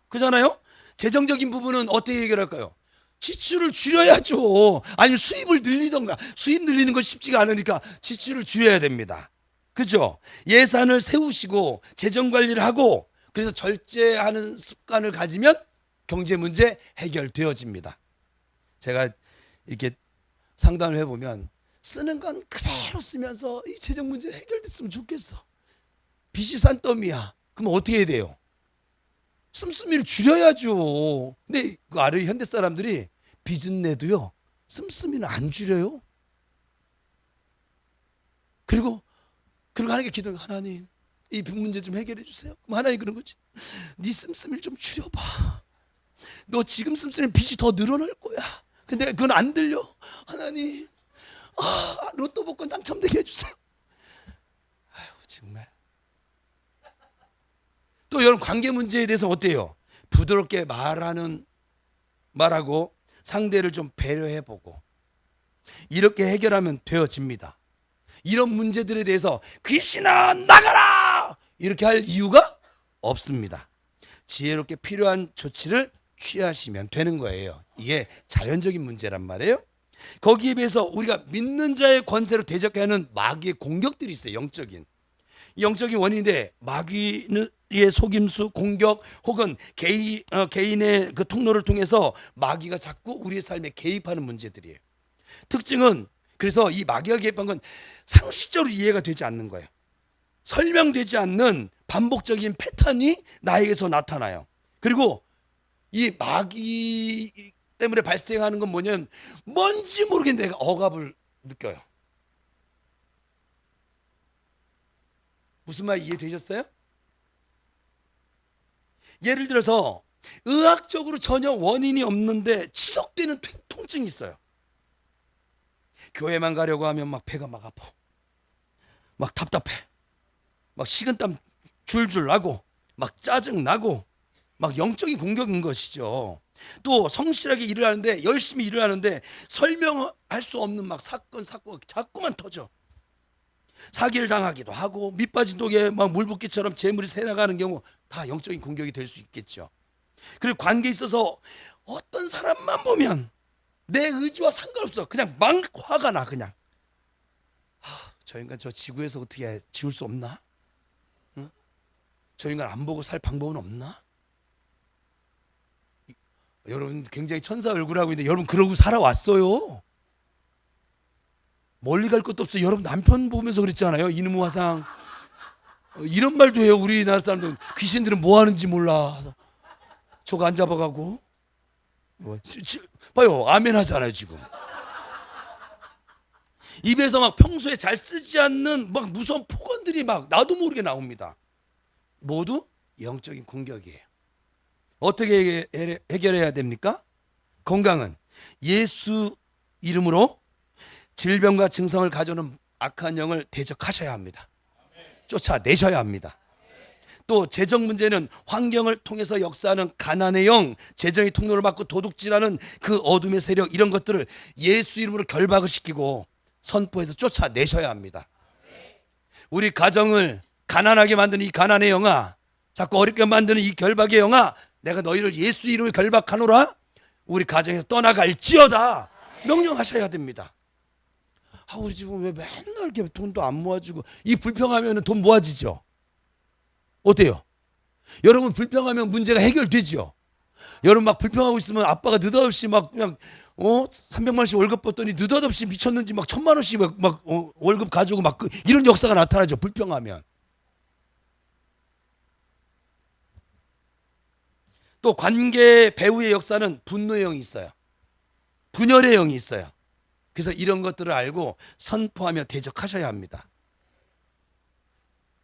그잖아요. 재정적인 부분은 어떻게 해결할까요? 지출을 줄여야죠. 아니면 수입을 늘리던가. 수입 늘리는 건 쉽지가 않으니까 지출을 줄여야 됩니다. 그죠? 예산을 세우시고 재정 관리를 하고, 그래서 절제하는 습관을 가지면 경제 문제 해결되어집니다. 제가 이렇게 상담을 해보면 쓰는 건 그대로 쓰면서 이 재정 문제 해결됐으면 좋겠어. 빚이 산더미야. 그럼 어떻게 해야 돼요? 씀씀이를 줄여야죠. 근데 그 아래 현대 사람들이 빚은 내도요, 씀씀이는 안 줄여요. 그리고 하나님께 기도해, 하나님 이 빚 문제 좀 해결해 주세요. 그럼 하나님 그런 거지, 네 씀씀이를 좀 줄여봐. 너 지금 씀씀이면 빚이 더 늘어날 거야. 근데 그건 안 들려. 하나님, 로또 복권 당첨되게 해주세요. 아유, 정말. 또 여러분, 관계 문제에 대해서 어때요? 부드럽게 말하고 상대를 좀 배려해보고 이렇게 해결하면 되어집니다. 이런 문제들에 대해서 귀신아 나가라 이렇게 할 이유가 없습니다. 지혜롭게 필요한 조치를 취하시면 되는 거예요. 이게 자연적인 문제란 말이에요. 거기에 비해서 우리가 믿는 자의 권세로 대적하는 마귀의 공격들이 있어요. 영적인 원인인데, 마귀의 속임수, 공격 혹은 개인의 그 통로를 통해서 마귀가 자꾸 우리의 삶에 개입하는 문제들이에요. 특징은, 그래서 이 마귀가 개입한 건 상식적으로 이해가 되지 않는 거예요. 설명되지 않는 반복적인 패턴이 나에게서 나타나요. 그리고 이 마귀 때문에 발생하는 건 뭐냐면, 뭔지 모르겠는데 내가 억압을 느껴요. 무슨 말 이해되셨어요? 예를 들어서 의학적으로 전혀 원인이 없는데 지속되는 통증이 있어요. 교회만 가려고 하면 막 배가 막 아파, 막 답답해, 막 식은땀 줄줄 나고, 막 짜증 나고, 막 영적인 공격인 것이죠. 또 성실하게 일을 하는데, 열심히 일을 하는데 설명할 수 없는 막 사건가 자꾸만 터져. 사기를 당하기도 하고, 밑빠진 독에 막 물붓기처럼 재물이 새나가는 경우, 다 영적인 공격이 될 수 있겠죠. 그리고 관계에 있어서 어떤 사람만 보면 내 의지와 상관없어, 그냥 막 화가 나. 그냥 저 인간 저 지구에서 어떻게 지울 수 없나? 응? 저 인간 안 보고 살 방법은 없나? 여러분 굉장히 천사 얼굴하고 있는데 여러분 그러고 살아왔어요. 멀리 갈 것도 없어. 여러분 남편 보면서 그랬잖아요. 이놈의 화상. 이런 말도 해요. 우리나라 사람들 귀신들은 뭐 하는지 몰라. 저거 안 잡아가고. 봐요. 아멘 하잖아요 지금. 입에서 막 평소에 잘 쓰지 않는 막 무서운 폭언들이 막 나도 모르게 나옵니다. 모두 영적인 공격이에요. 어떻게 해결해야 됩니까? 건강은 예수 이름으로 질병과 증상을 가져오는 악한 영을 대적하셔야 합니다. 쫓아내셔야 합니다. 또 재정 문제는 환경을 통해서 역사하는 가난의 영, 재정의 통로를 막고 도둑질하는 그 어둠의 세력, 이런 것들을 예수 이름으로 결박을 시키고 선포해서 쫓아내셔야 합니다. 우리 가정을 가난하게 만드는 이 가난의 영아, 자꾸 어렵게 만드는 이 결박의 영아, 내가 너희를 예수 이름으로 결박하노라. 우리 가정에서 떠나갈지어다 명령하셔야 됩니다. 우리 집은 왜 맨날 이렇게 돈도 안 모아주고, 이 불평하면 돈 모아지죠. 어때요? 여러분 불평하면 문제가 해결되죠. 여러분 막 불평하고 있으면 아빠가 느닷없이 막 그냥 300만 원씩 월급 받더니 느닷없이 미쳤는지 막 1000만 원씩 막 월급 가지고 막 이런 역사가 나타나죠. 불평하면. 또 관계 배우의 역사는 분노의 영이 있어요. 분열의 영이 있어요. 그래서 이런 것들을 알고 선포하며 대적하셔야 합니다.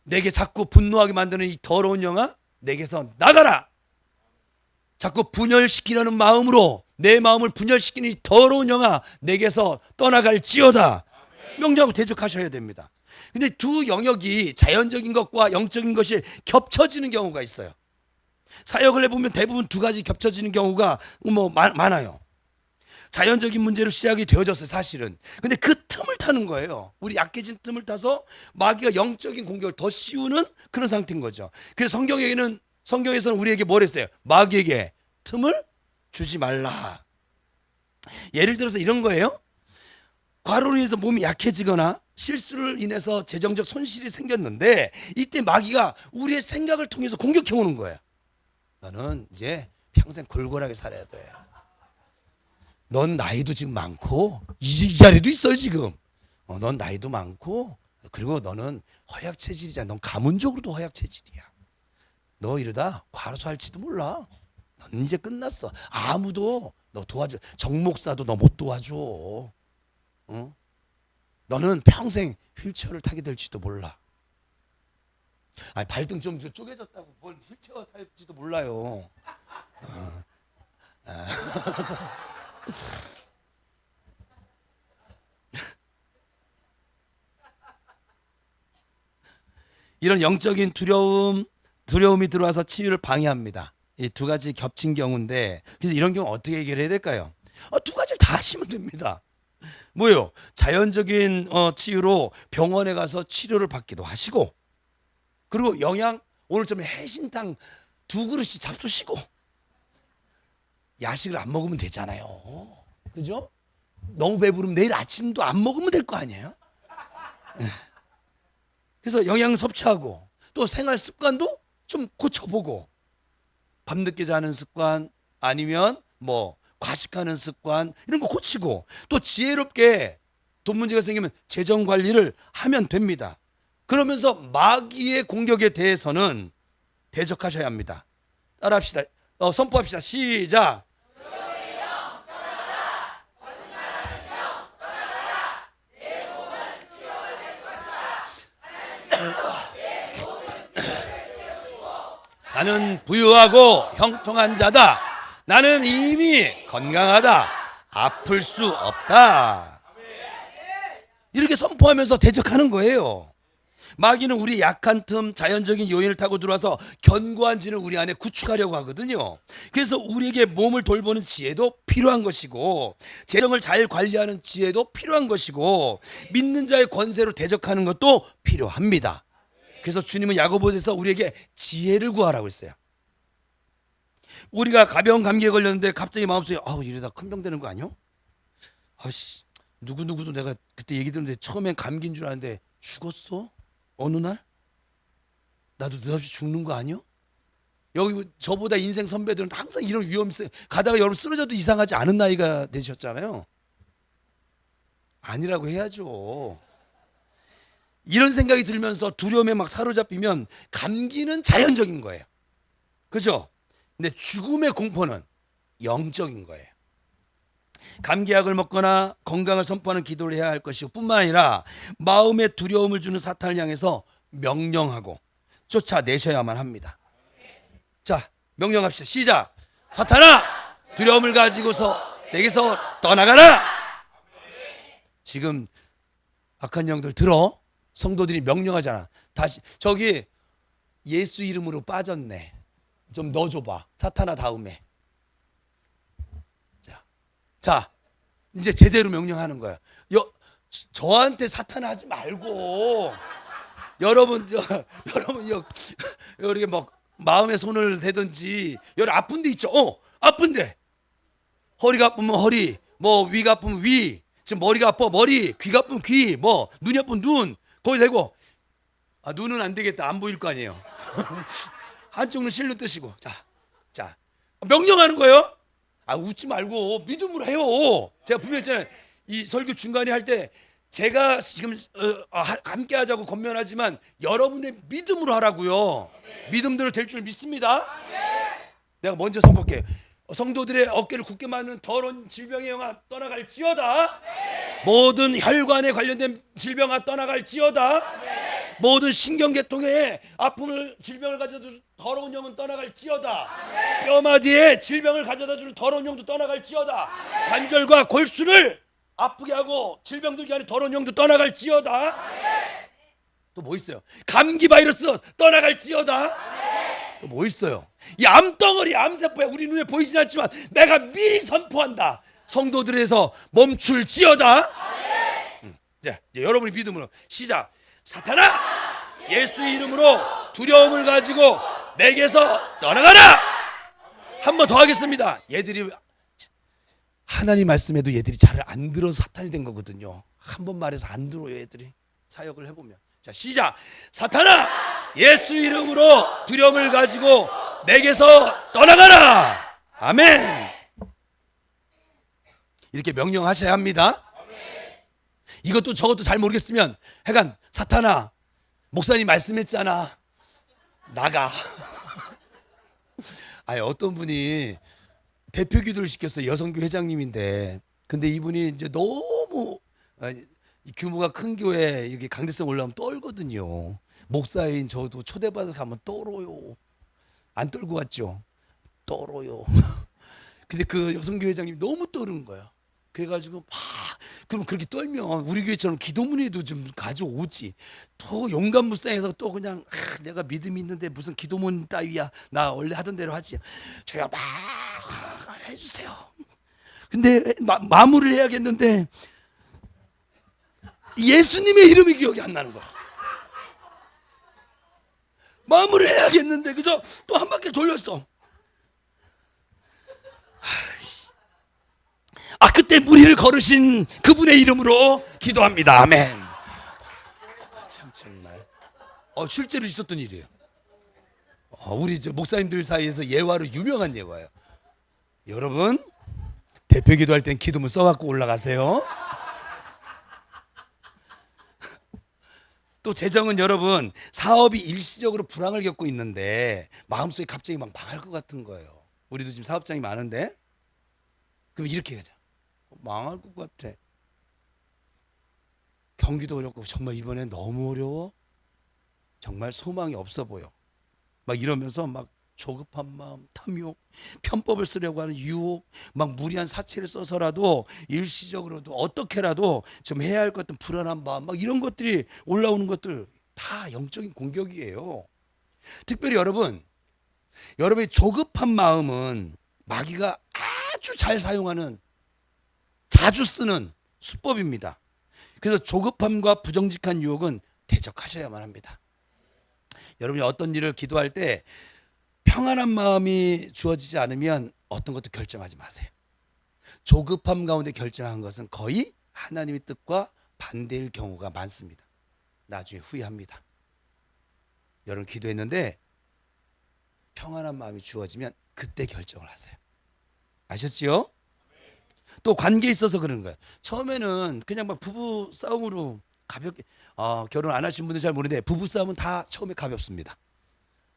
내게 자꾸 분노하게 만드는 이 더러운 영아, 내게서 나가라. 자꾸 분열시키려는 마음으로 내 마음을 분열시키는 이 더러운 영아, 내게서 떠나갈지어다 명령하고 대적하셔야 됩니다. 근데 두 영역이 자연적인 것과 영적인 것이 겹쳐지는 경우가 있어요. 사역을 해보면 대부분 두 가지 겹쳐지는 경우가 많아요. 자연적인 문제로 시작이 되어졌어요, 사실은. 근데 그 틈을 타는 거예요. 우리 약해진 틈을 타서 마귀가 영적인 공격을 더 씌우는 그런 상태인 거죠. 그래서 성경에서는 우리에게 뭘 했어요? 마귀에게 틈을 주지 말라. 예를 들어서 이런 거예요. 과로로 인해서 몸이 약해지거나 실수를 인해서 재정적 손실이 생겼는데, 이때 마귀가 우리의 생각을 통해서 공격해 오는 거예요. 너는 이제 평생 골골하게 살아야 돼. 넌 나이도 지금 많고 이 자리도 있어요 지금. 넌 나이도 많고, 그리고 너는 허약 체질이잖아. 넌 가문적으로도 허약 체질이야. 너 이러다 과로사 할지도 몰라. 넌 이제 끝났어. 아무도 너 도와줘. 정 목사도 너 못 도와줘. 너는 평생 휠체어를 타게 될지도 몰라. 발등 좀 쪼개졌다고 뭘 휠체어 탈지도 몰라요. 이런 영적인 두려움이 들어와서 치유를 방해합니다. 이 두 가지 겹친 경우인데, 그래서 이런 경우 어떻게 해결해야 될까요? 두 가지를 다 하시면 됩니다. 뭐요? 자연적인 치유로 병원에 가서 치료를 받기도 하시고, 그리고 오늘쯤에 해신탕 2그릇씩 잡수시고, 야식을 안 먹으면 되잖아요. 그죠? 너무 배부르면 내일 아침도 안 먹으면 될 거 아니에요? 그래서 영양 섭취하고, 또 생활 습관도 좀 고쳐보고, 밤늦게 자는 습관, 아니면 과식하는 습관, 이런 거 고치고, 또 지혜롭게 돈 문제가 생기면 재정 관리를 하면 됩니다. 그러면서 마귀의 공격에 대해서는 대적하셔야 합니다. 따라합시다. 선포합시다. 시작. 나는 부유하고 형통한 자다. 나는 이미 건강하다. 아플 수 없다. 이렇게 선포하면서 대적하는 거예요. 마귀는 우리 약한 틈, 자연적인 요인을 타고 들어와서 견고한 진을 우리 안에 구축하려고 하거든요. 그래서 우리에게 몸을 돌보는 지혜도 필요한 것이고, 재정을 잘 관리하는 지혜도 필요한 것이고, 믿는 자의 권세로 대적하는 것도 필요합니다. 그래서 주님은 야고보서에서 우리에게 지혜를 구하라고 했어요. 우리가 가벼운 감기에 걸렸는데 갑자기 마음속에 이러다 큰 병 되는 거 아니요? 누구누구도 내가 그때 얘기 들었는데 처음엔 감기인 줄 알았는데 죽었어? 어느 날? 나도 느닷없이 죽는 거 아니야? 여기 저보다 인생 선배들은 항상 이런 위험성 가다가 여러분 쓰러져도 이상하지 않은 나이가 되셨잖아요. 아니라고 해야죠. 이런 생각이 들면서 두려움에 막 사로잡히면 감기는 자연적인 거예요. 그죠? 근데 죽음의 공포는 영적인 거예요. 감기약을 먹거나 건강을 선포하는 기도를 해야 할 것이고 뿐만 아니라 마음에 두려움을 주는 사탄을 향해서 명령하고 쫓아내셔야만 합니다. 자, 명령합시다. 시작. 사탄아, 두려움을 가지고서 내게서 떠나가라. 지금 악한 영들 들어. 성도들이 명령하잖아. 다시 저기 예수 이름으로 빠졌네. 좀 넣어줘봐. 사탄아 다음에. 자, 이제 제대로 명령하는 거야. 저한테 사탄아 하지 말고 여러분 이렇게 막 마음에 손을 대든지 여러분 아픈 데 있죠. 아픈데 허리가 아프면 허리, 뭐 위가 아프면 위, 지금 머리가 아파 머리, 귀가 아프면 귀, 뭐 눈이 아프면 눈 거기 대고. 눈은 안 되겠다. 안 보일 거 아니에요. 한쪽 눈 실눈 뜨시고 자 명령하는 거예요. 웃지 말고 믿음으로 해요. 제가 분명히 했잖아요. 이 설교 중간에 할 때 제가 지금 함께 하자고 권면하지만 여러분의 믿음으로 하라고요. 믿음대로 될 줄 믿습니다. 내가 먼저 선포할게. 성도들의 어깨를 굳게 맞는 더러운 질병의 영아 떠나갈지어다. 모든 혈관에 관련된 질병아 떠나갈지어다. 모든 신경계통에 아픔을 질병을 가져다 줄 더러운 영은 떠나갈지어다. 뼈마디에 질병을 가져다 주는 더러운 영도 떠나갈지어다. 관절과 골수를 아프게 하고 질병 들게 하는 더러운 영도 떠나갈지어다. 또 뭐 있어요? 감기 바이러스 떠나갈지어다. 또 뭐 있어요? 이 암덩어리 암세포야 우리 눈에 보이진 않지만 내가 미리 선포한다. 성도들에서 멈출지어다. 이제 여러분이 믿음으로 시작. 사탄아, 예수 이름으로 두려움을 가지고 내게서 떠나가라. 한 번 더 하겠습니다. 얘들이 하나님 말씀에도 얘들이 잘 안 들어서 사탄이 된 거거든요. 한 번 말해서 안 들어요. 얘들이 사역을 해보면. 자, 시작. 사탄아, 예수 이름으로 두려움을 가지고 내게서 떠나가라. 아멘. 이렇게 명령하셔야 합니다. 이것도 저것도 잘 모르겠으면 하여간 사탄아, 목사님 말씀했잖아, 나가. 어떤 분이 대표 기도를 시켰어요. 여성교 회장님인데 근데 이분이 이제 너무 규모가 큰 교회 이게 강대성 올라오면 떨거든요. 목사인 저도 초대받아서 가면 떨어요. 안 떨고 왔죠? 떨어요. 근데 그 여성교 회장님이 너무 떨은 거야. 그래가지고 그럼 그렇게 떨면 우리 교회처럼 기도문에도 좀 가져오지. 또 용감무쌍해서 또 그냥 내가 믿음이 있는데 무슨 기도문 따위야. 나 원래 하던 대로 하지. 저야 막 해주세요. 근데 마무리를 해야겠는데 예수님의 이름이 기억이 안 나는 거야. 마무리를 해야겠는데 그죠? 또 한 바퀴 돌렸어. 그때 무리를 걸으신 그분의 이름으로 기도합니다. 아멘. 참 정말 실제로 있었던 일이에요. 우리 목사님들 사이에서 예화로 유명한 예화예요. 여러분 대표 기도할 땐 기도문 써갖고 올라가세요. 또 재정은 여러분 사업이 일시적으로 불황을 겪고 있는데 마음속에 갑자기 막 망할 것 같은 거예요. 우리도 지금 사업장이 많은데 그럼 이렇게 하자. 망할 것 같아. 경기도 어렵고 정말 이번엔 너무 어려워. 정말 소망이 없어 보여. 막 이러면서 막 조급한 마음, 탐욕, 편법을 쓰려고 하는 유혹, 막 무리한 사치를 써서라도 일시적으로도 어떻게라도 좀 해야 할 것 같은 불안한 마음, 막 이런 것들이 올라오는 것들 다 영적인 공격이에요. 특별히 여러분의 조급한 마음은 마귀가 아주 잘 사용하는 자주 쓰는 수법입니다. 그래서 조급함과 부정직한 유혹은 대적하셔야만 합니다. 여러분이 어떤 일을 기도할 때 평안한 마음이 주어지지 않으면 어떤 것도 결정하지 마세요. 조급함 가운데 결정한 것은 거의 하나님의 뜻과 반대일 경우가 많습니다. 나중에 후회합니다. 여러분 기도했는데 평안한 마음이 주어지면 그때 결정을 하세요. 아셨지요? 또 관계에 있어서 그러는 거예요. 처음에는 그냥 막 부부 싸움으로 가볍게 결혼 안 하신 분들 잘 모르는데 부부 싸움은 다 처음에 가볍습니다.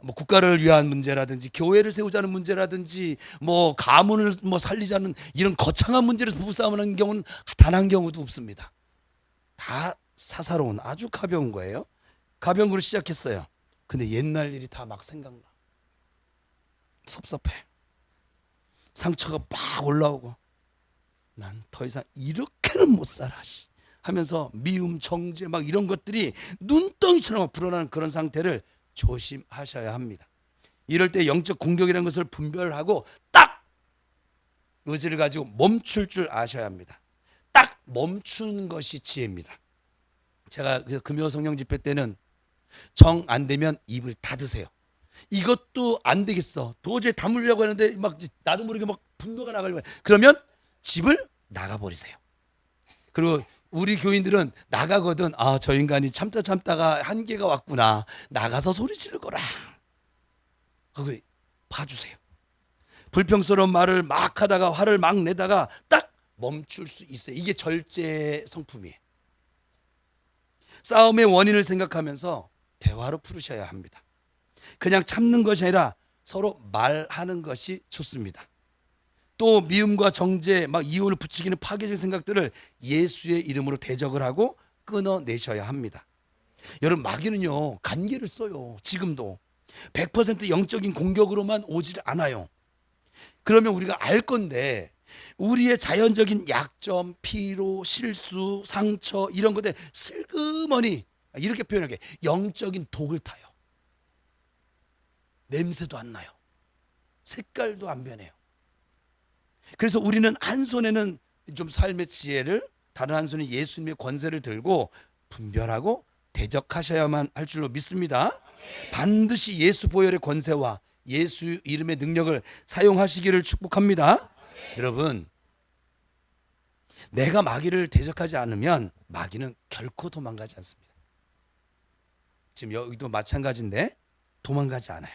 뭐 국가를 위한 문제라든지 교회를 세우자는 문제라든지 뭐 가문을 뭐 살리자는 이런 거창한 문제로 부부 싸움을 하는 경우는 단 한 경우도 없습니다. 다 사사로운 아주 가벼운 거예요. 가벼운 걸로 시작했어요. 근데 옛날 일이 다 막 생각나. 섭섭해. 상처가 막 올라오고 난 더 이상 이렇게는 못 살아 하면서 미움, 정죄 막 이런 것들이 눈덩이처럼 불어나는 그런 상태를 조심하셔야 합니다. 이럴 때 영적 공격이라는 것을 분별하고 딱 의지를 가지고 멈출 줄 아셔야 합니다. 딱 멈추는 것이 지혜입니다. 제가 금요 성령 집회 때는 정 안 되면 입을 닫으세요. 이것도 안 되겠어. 도저히 담으려고 하는데 막 나도 모르게 막 분노가 나가려고 해. 그러면 집을 나가버리세요. 그리고 우리 교인들은 나가거든. 저 인간이 참다가 한계가 왔구나. 나가서 소리 지르거라. 그거 봐주세요. 불평스러운 말을 막 하다가 화를 막 내다가 딱 멈출 수 있어요. 이게 절제 성품이에요. 싸움의 원인을 생각하면서 대화로 풀으셔야 합니다. 그냥 참는 것이 아니라 서로 말하는 것이 좋습니다. 또 미움과 정죄, 막 이혼을 부추기는 파괴적인 생각들을 예수의 이름으로 대적을 하고 끊어내셔야 합니다. 여러분 마귀는요 간계를 써요. 지금도 100% 영적인 공격으로만 오질 않아요. 그러면 우리가 알 건데 우리의 자연적인 약점, 피로, 실수, 상처 이런 것들 슬그머니 이렇게 표현하게 영적인 독을 타요. 냄새도 안 나요. 색깔도 안 변해요. 그래서 우리는 한 손에는 좀 삶의 지혜를, 다른 한 손에 예수님의 권세를 들고 분별하고 대적하셔야만 할 줄로 믿습니다. 반드시 예수 보혈의 권세와 예수 이름의 능력을 사용하시기를 축복합니다. 여러분, 내가 마귀를 대적하지 않으면 마귀는 결코 도망가지 않습니다. 지금 여기도 마찬가지인데 도망가지 않아요.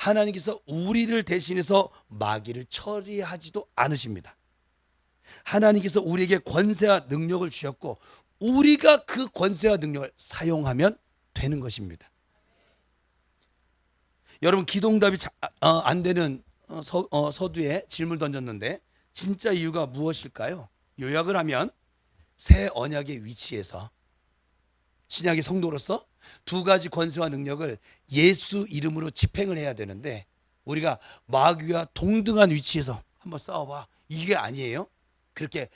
하나님께서 우리를 대신해서 마귀를 처리하지도 않으십니다. 하나님께서 우리에게 권세와 능력을 주셨고 우리가 그 권세와 능력을 사용하면 되는 것입니다. 여러분 기도응답이 안 되는 서두에 질문을 던졌는데 진짜 이유가 무엇일까요? 요약을 하면 새 언약의 위치에서 신약의 성도로서 두 가지 권세와 능력을 예수 이름으로 집행을 해야 되는데 우리가 마귀와 동등한 위치에서 한번 싸워봐. 이게 아니에요. 그렇게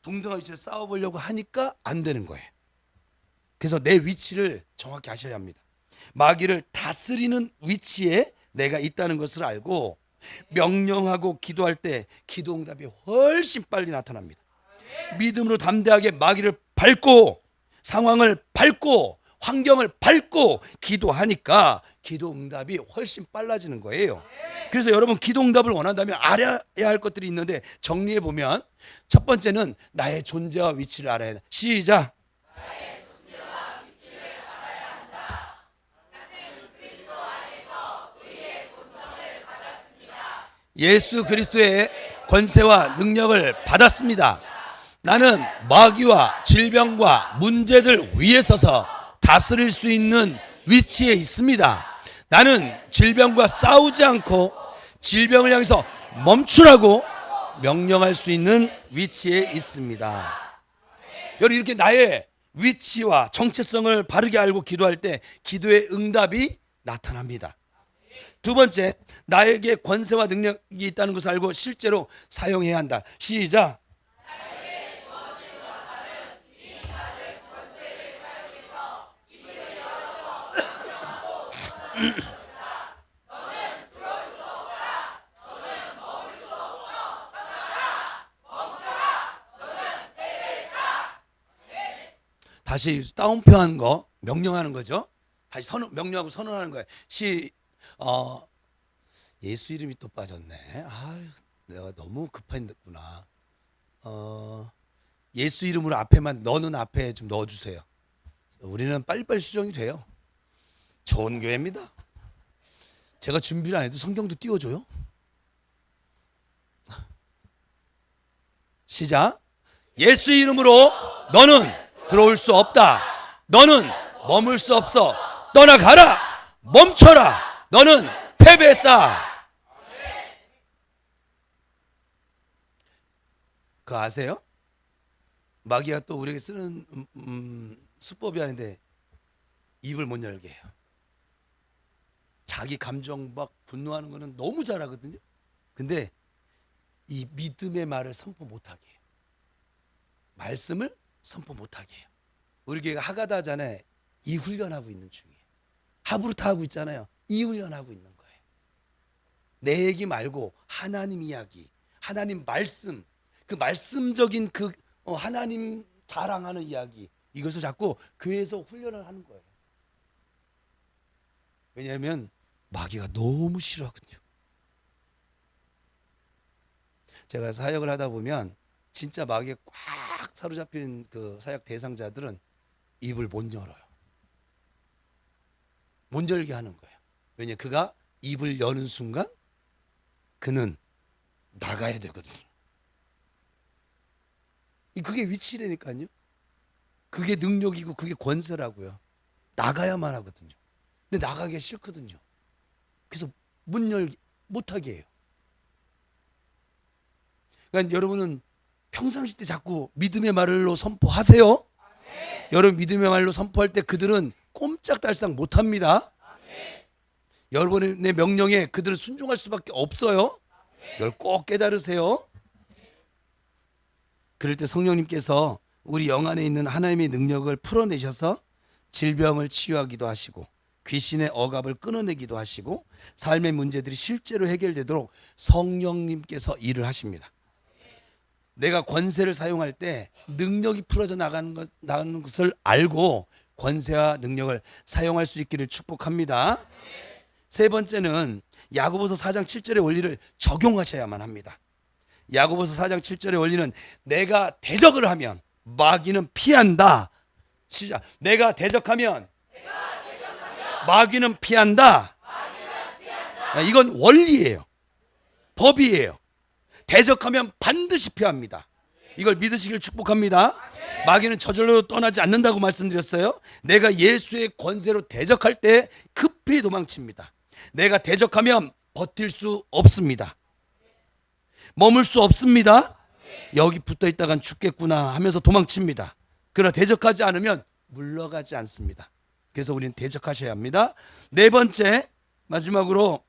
동등한 위치에서 싸워보려고 하니까 안 되는 거예요. 그래서 내 위치를 정확히 아셔야 합니다. 마귀를 다스리는 위치에 내가 있다는 것을 알고 명령하고 기도할 때 기도응답이 훨씬 빨리 나타납니다. 믿음으로 담대하게 마귀를 밟고 상황을 밟고 환경을 밟고 기도하니까 기도응답이 훨씬 빨라지는 거예요. 그래서 여러분 기도응답을 원한다면 알아야 할 것들이 있는데 정리해 보면 첫 번째는 나의 존재와 위치를 알아야 돼. 시작. 나의 존재와 위치를 알아야 한다. 나는 그리스도 안에서 의의 본성을 받았습니다. 예수 그리스도의 권세와 능력을 받았습니다. 나는 마귀와 질병과 문제들 위에 서서 다스릴 수 있는 위치에 있습니다. 나는 질병과 싸우지 않고 질병을 향해서 멈추라고 명령할 수 있는 위치에 있습니다. 여러분 이렇게 나의 위치와 정체성을 바르게 알고 기도할 때 기도의 응답이 나타납니다. 두 번째, 나에게 권세와 능력이 있다는 것을 알고 실제로 사용해야 한다. 시작. 다시 다운표한 거 명령하는 거죠. 다시 명령하고 선언하는 거예요. 예수 이름이 또 빠졌네. 내가 너무 급했구나. 예수 이름으로 앞에만 너는 앞에 좀 넣어주세요. 우리는 빨리빨리 수정이 돼요. 좋은 교회입니다. 제가 준비를 안 해도 성경도 띄워줘요. 시작. 예수 이름으로 너는 들어올 수 없다. 너는 머물 수 없어. 떠나가라. 멈춰라. 너는 패배했다. 그거 아세요? 마귀가 또 우리에게 쓰는 수법이 아닌데 입을 못 열게 해요. 자기 감정 막 분노하는 거는 너무 잘하거든요. 근데 이 믿음의 말을 선포 못하게 해요. 말씀을 선포 못하게 해요. 우리 교회가 하가다잖아요. 이 훈련하고 있는 중이에요. 하브루타 하고 있잖아요. 이 훈련하고 있는 거예요. 내 얘기 말고 하나님 이야기, 하나님 말씀, 그 말씀적인 그 하나님 자랑하는 이야기, 이것을 자꾸 교회에서 훈련을 하는 거예요. 왜냐하면 마귀가 너무 싫어하거든요. 제가 사역을 하다 보면 진짜 마귀에 꽉 사로잡힌 그 사역 대상자들은 입을 못 열어요. 못 열게 하는 거예요. 왜냐, 그가 입을 여는 순간 그는 나가야 되거든요. 그게 위치라니까요. 그게 능력이고 그게 권세라고요. 나가야만 하거든요. 근데 나가기가 싫거든요. 그래서 문 열기 못하게 해요. 그러니까 여러분은 평상시 때 자꾸 믿음의 말로 선포하세요. 여러분 믿음의 말로 선포할 때 그들은 꼼짝달싹 못합니다. 여러분의 명령에 그들은 순종할 수밖에 없어요. 이걸 꼭 깨달으세요. 그럴 때 성령님께서 우리 영 안에 있는 하나님의 능력을 풀어내셔서 질병을 치유하기도 하시고 귀신의 억압을 끊어내기도 하시고 삶의 문제들이 실제로 해결되도록 성령님께서 일을 하십니다. 내가 권세를 사용할 때 능력이 풀어져 나가는 것을 알고 권세와 능력을 사용할 수 있기를 축복합니다. 세 번째는 야고보서 4장 7절의 원리를 적용하셔야만 합니다. 야고보서 4장 7절의 원리는 내가 대적을 하면 마귀는 피한다. 시작. 내가 대적하면 마귀는 피한다. 이건 원리예요. 법이에요. 대적하면 반드시 피합니다. 이걸 믿으시길 축복합니다. 마귀는 저절로 떠나지 않는다고 말씀드렸어요. 내가 예수의 권세로 대적할 때 급히 도망칩니다. 내가 대적하면 버틸 수 없습니다. 머물 수 없습니다. 여기 붙어 있다간 죽겠구나 하면서 도망칩니다. 그러나 대적하지 않으면 물러가지 않습니다. 그래서 우리는 대적하셔야 합니다. 네 번째, 마지막으로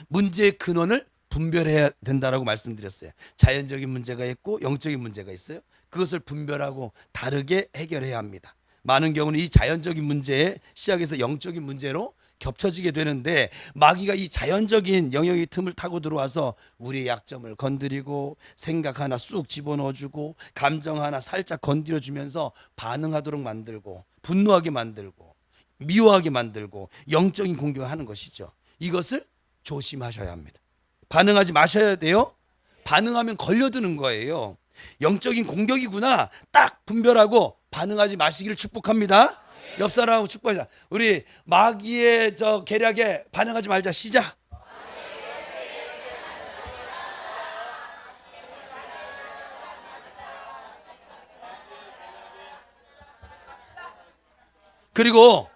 문제의 근원을 분별해야 된다라고 말씀드렸어요. 자연적인 문제가 있고 영적인 문제가 있어요. 그것을 분별하고 다르게 해결해야 합니다. 많은 경우는 이 자연적인 문제에 시작해서 영적인 문제로 겹쳐지게 되는데 마귀가 이 자연적인 영역의 틈을 타고 들어와서 우리의 약점을 건드리고 생각 하나 쑥 집어넣어주고 감정 하나 살짝 건드려주면서 반응하도록 만들고 분노하게 만들고 미워하게 만들고 영적인 공격을 하는 것이죠. 이것을 조심하셔야 합니다. 반응하지 마셔야 돼요. 반응하면 걸려드는 거예요. 영적인 공격이구나 딱 분별하고 반응하지 마시기를 축복합니다. 옆 사람하고 축복하자. 우리 마귀의 계략에 반응하지 말자. 시작. 그리고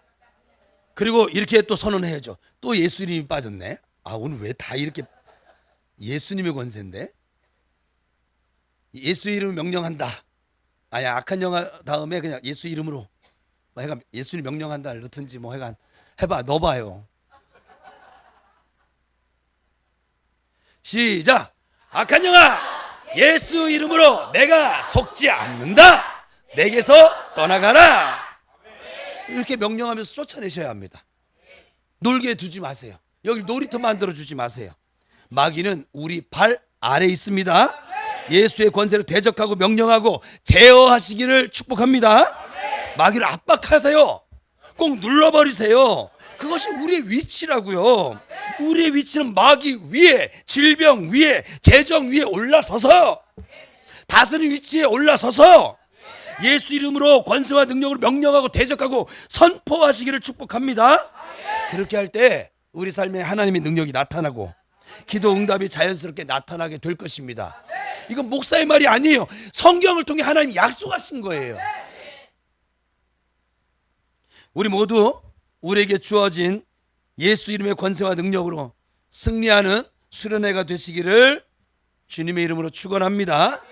이렇게 또 선언해야죠. 또 예수님이 빠졌네. 아, 오늘 왜 다 이렇게 예수님의 권세인데? 예수 이름을 명령한다. 아야, 악한 영화 다음에 그냥 예수 이름으로 해가 예수님 명령한다를 넣든지 뭐 해봐. 넣어봐요. 시작. 악한 영아, 예수 이름으로 내가 속지 않는다. 내게서 떠나가라. 이렇게 명령하면서 쫓아내셔야 합니다. 놀게 두지 마세요. 여기 놀이터 만들어 주지 마세요. 마귀는 우리 발 아래 있습니다. 예수의 권세로 대적하고 명령하고 제어하시기를 축복합니다. 마귀를 압박하세요. 꼭 눌러버리세요. 그것이 우리의 위치라고요. 우리의 위치는 마귀 위에, 질병 위에, 재정 위에 올라서서 다스리는 위치에 올라서서 예수 이름으로 권세와 능력으로 명령하고 대적하고 선포하시기를 축복합니다. 그렇게 할 때 우리 삶에 하나님의 능력이 나타나고 기도 응답이 자연스럽게 나타나게 될 것입니다. 이건 목사의 말이 아니에요. 성경을 통해 하나님이 약속하신 거예요. 우리 모두 우리에게 주어진 예수 이름의 권세와 능력으로 승리하는 수련회가 되시기를 주님의 이름으로 축원합니다.